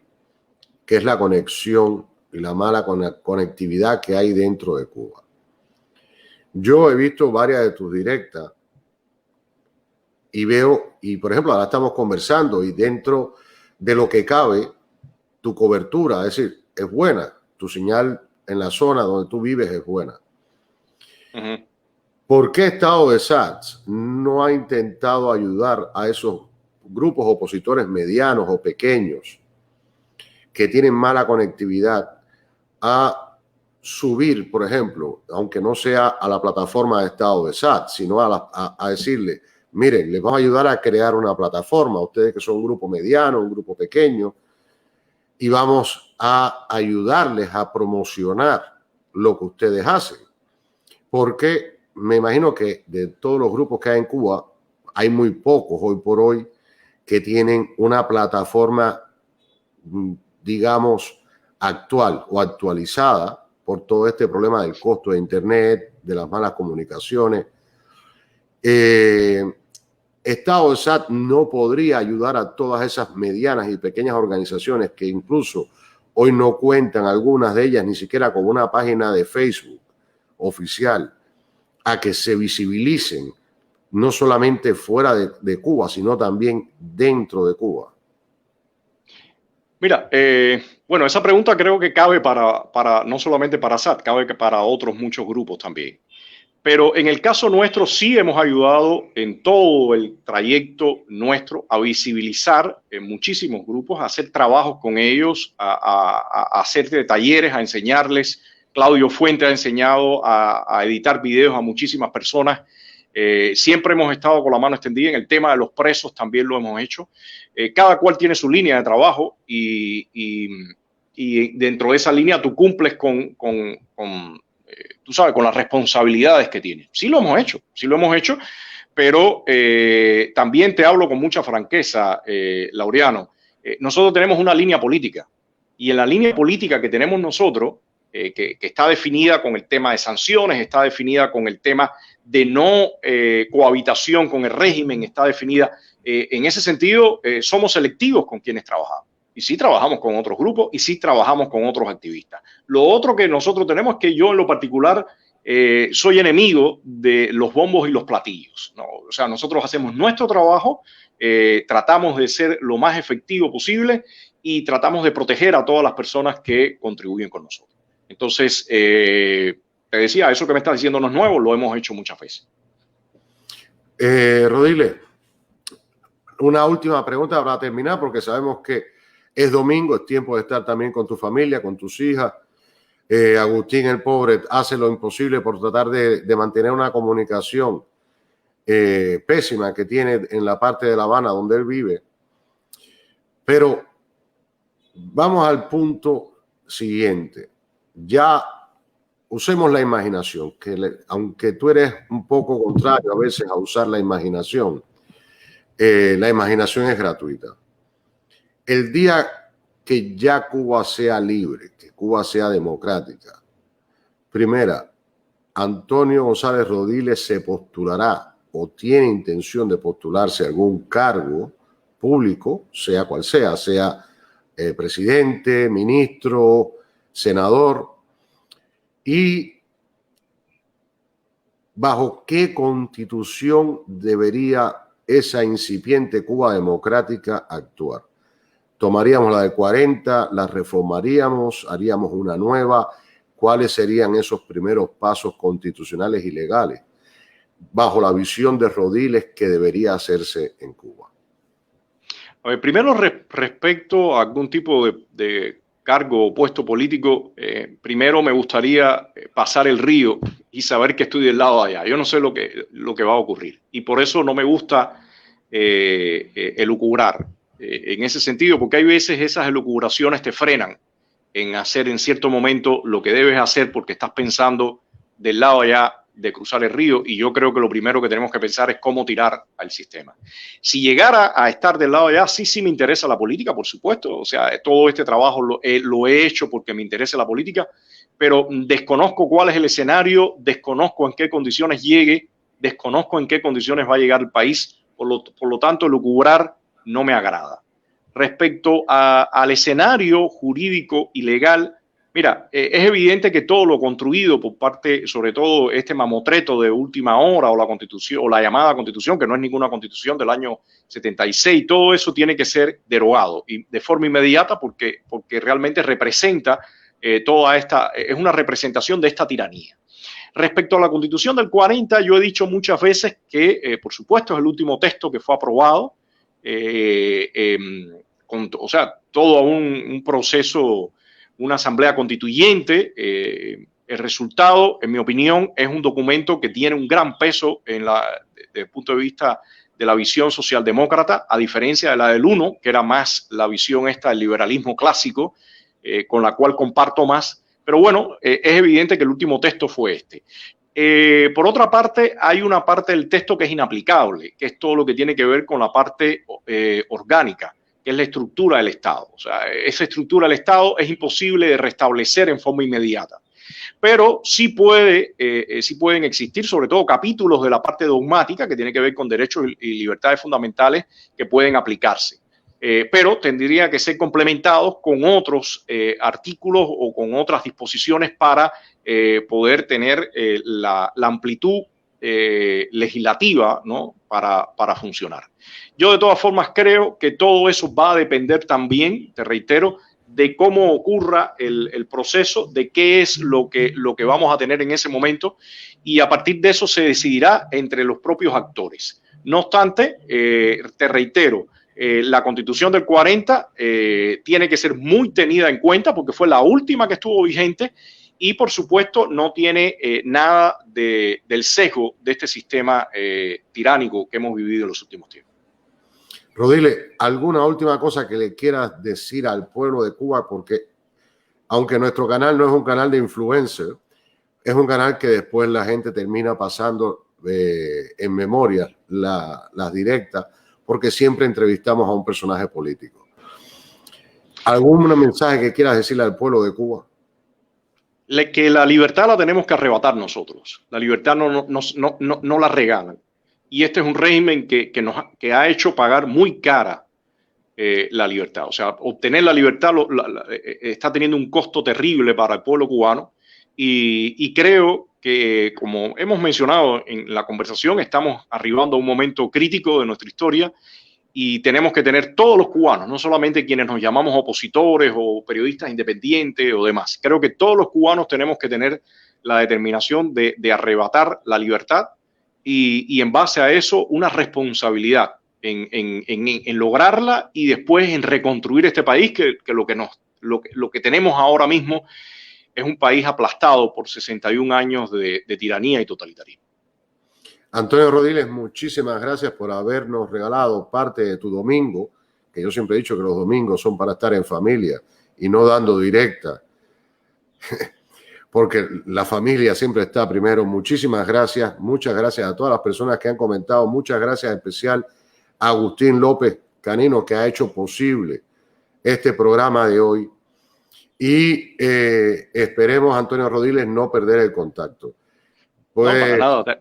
que es la conexión y la mala conectividad que hay dentro de Cuba. Yo he visto varias de tus directas y veo, y por ejemplo, ahora estamos conversando y dentro de lo que cabe, tu cobertura, es decir, es buena. Tu señal en la zona donde tú vives es buena. ¿Por qué Estado de SAT no ha intentado ayudar a esos grupos opositores medianos o pequeños que tienen mala conectividad a subir, por ejemplo, aunque no sea a la plataforma de Estado de SAT, sino a decirle, miren, les vamos a ayudar a crear una plataforma, ustedes que son un grupo mediano, un grupo pequeño, y vamos a ayudarles a promocionar lo que ustedes hacen? Porque me imagino que de todos los grupos que hay en Cuba, hay muy pocos hoy por hoy que tienen una plataforma, digamos, actual o actualizada por todo este problema del costo de Internet, de las malas comunicaciones. Estado de SAT no podría ayudar a todas esas medianas y pequeñas organizaciones que incluso hoy no cuentan, algunas de ellas ni siquiera con una página de Facebook oficial, a que se visibilicen no solamente fuera de Cuba, sino también dentro de Cuba. Mira, bueno, esa pregunta creo que cabe para no solamente para SAT, cabe para otros muchos grupos también. Pero en el caso nuestro sí hemos ayudado en todo el trayecto nuestro a visibilizar muchísimos grupos, a hacer trabajos con ellos, a hacer talleres, a enseñarles. Claudio Fuente ha enseñado a editar videos a muchísimas personas. Siempre hemos estado con la mano extendida. En el tema de los presos también lo hemos hecho. Cada cual tiene su línea de trabajo y dentro de esa línea tú cumples tú sabes, con las responsabilidades que tienes. Sí lo hemos hecho, pero también te hablo con mucha franqueza, Laureano. Nosotros tenemos una línea política, y en la línea política que tenemos nosotros, que está definida con el tema de sanciones, está definida con el tema de no cohabitación con el régimen, está definida en ese sentido, somos selectivos con quienes trabajamos. Y sí trabajamos con otros grupos y sí trabajamos con otros activistas. Lo otro que nosotros tenemos es que yo en lo particular soy enemigo de los bombos y los platillos, ¿no? O sea, nosotros hacemos nuestro trabajo, tratamos de ser lo más efectivo posible y tratamos de proteger a todas las personas que contribuyen con nosotros. Entonces, te decía, eso que me estás diciendo no es nuevo, lo hemos hecho muchas veces. Rodiles, una última pregunta para terminar, porque sabemos que es domingo, es tiempo de estar también con tu familia, con tus hijas. Agustín, el pobre, hace lo imposible por tratar de mantener una comunicación pésima que tiene en la parte de La Habana donde él vive. Pero vamos al punto siguiente. Ya usemos la imaginación, aunque tú eres un poco contrario a veces a usar la imaginación es gratuita. El día que ya Cuba sea libre, que Cuba sea democrática, primera, Antonio González Rodiles se postulará o tiene intención de postularse a algún cargo público, sea cual sea presidente, ministro, senador, y bajo qué constitución debería esa incipiente Cuba democrática actuar. ¿Tomaríamos la de 40, la reformaríamos, haríamos una nueva? ¿Cuáles serían esos primeros pasos constitucionales y legales bajo la visión de Rodiles que debería hacerse en Cuba? A ver, primero, respecto a algún tipo de cargo o puesto político, primero me gustaría pasar el río y saber que estoy del lado de allá. Yo no sé lo que va a ocurrir y por eso no me gusta elucubrar en ese sentido, porque hay veces esas elucubraciones te frenan en hacer en cierto momento lo que debes hacer porque estás pensando del lado allá de cruzar el río, y yo creo que lo primero que tenemos que pensar es cómo tirar al sistema. Si llegara a estar del lado allá, sí me interesa la política, por supuesto. O sea, todo este trabajo lo he hecho porque me interesa la política, pero desconozco cuál es el escenario, desconozco en qué condiciones llegue, desconozco en qué condiciones va a llegar el país, por lo tanto, lucubrar no me agrada. Respecto al escenario jurídico y legal, mira, es evidente que todo lo construido por parte, sobre todo este mamotreto de última hora o la constitución o la llamada constitución, que no es ninguna constitución del año 76, todo eso tiene que ser derogado y de forma inmediata porque realmente representa toda esta, es una representación de esta tiranía. Respecto a la constitución del 40, yo he dicho muchas veces que, por supuesto, es el último texto que fue aprobado, o sea, todo un proceso, una asamblea constituyente. El resultado, en mi opinión, es un documento que tiene un gran peso desde el punto de vista de la visión socialdemócrata, a diferencia de la del 1, que era más la visión esta del liberalismo clásico, con la cual comparto más. Pero bueno, es evidente que el último texto fue este. Por otra parte, hay una parte del texto que es inaplicable, que es todo lo que tiene que ver con la parte orgánica, que es la estructura del Estado. O sea, esa estructura del Estado es imposible de restablecer en forma inmediata. Pero sí pueden existir, sobre todo, capítulos de la parte dogmática que tiene que ver con derechos y libertades fundamentales que pueden aplicarse. Pero tendría que ser complementados con otros artículos o con otras disposiciones para poder tener la amplitud legislativa, ¿no? para funcionar. Yo de todas formas creo que todo eso va a depender también, te reitero, de cómo ocurra el proceso, de qué es lo que vamos a tener en ese momento, y a partir de eso se decidirá entre los propios actores. No obstante, te reitero, la Constitución del 40 tiene que ser muy tenida en cuenta porque fue la última que estuvo vigente y, por supuesto, no tiene nada del sesgo de este sistema tiránico que hemos vivido en los últimos tiempos. Rodiles, ¿alguna última cosa que le quieras decir al pueblo de Cuba? Porque aunque nuestro canal no es un canal de influencer, es un canal que después la gente termina pasando en memoria las directas, porque siempre entrevistamos a un personaje político. ¿Algún mensaje que quieras decirle al pueblo de Cuba? Que la libertad la tenemos que arrebatar nosotros. La libertad no la regalan. Y este es un régimen que ha hecho pagar muy cara la libertad. O sea, obtener la libertad está teniendo un costo terrible para el pueblo cubano. Y creo que, como hemos mencionado en la conversación, estamos arribando a un momento crítico de nuestra historia y tenemos que tener todos los cubanos, no solamente quienes nos llamamos opositores o periodistas independientes o demás. Creo que todos los cubanos tenemos que tener la determinación de arrebatar la libertad y en base a eso una responsabilidad en lograrla y después en reconstruir este país que lo que tenemos ahora mismo es un país aplastado por 61 años de tiranía y totalitarismo. Antonio Rodiles, muchísimas gracias por habernos regalado parte de tu domingo, que yo siempre he dicho que los domingos son para estar en familia y no dando directa, porque la familia siempre está primero. Muchísimas gracias, muchas gracias a todas las personas que han comentado, muchas gracias en especial a Agustín López Canino, que ha hecho posible este programa de hoy, y esperemos, Antonio Rodiles, no perder el contacto. Pues, no, para nada.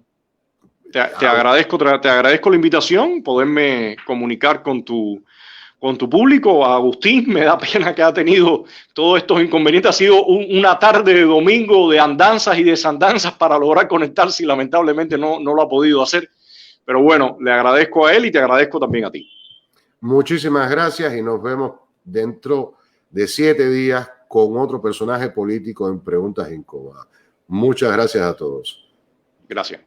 Te agradezco la invitación, poderme comunicar con tu público. A Agustín, me da pena que ha tenido todos estos inconvenientes. Ha sido una tarde de domingo de andanzas y desandanzas para lograr conectarse y lamentablemente no lo ha podido hacer. Pero bueno, le agradezco a él y te agradezco también a ti. Muchísimas gracias y nos vemos dentro de 7 días con otro personaje político en Preguntas Incómodas. Muchas gracias a todos. Gracias.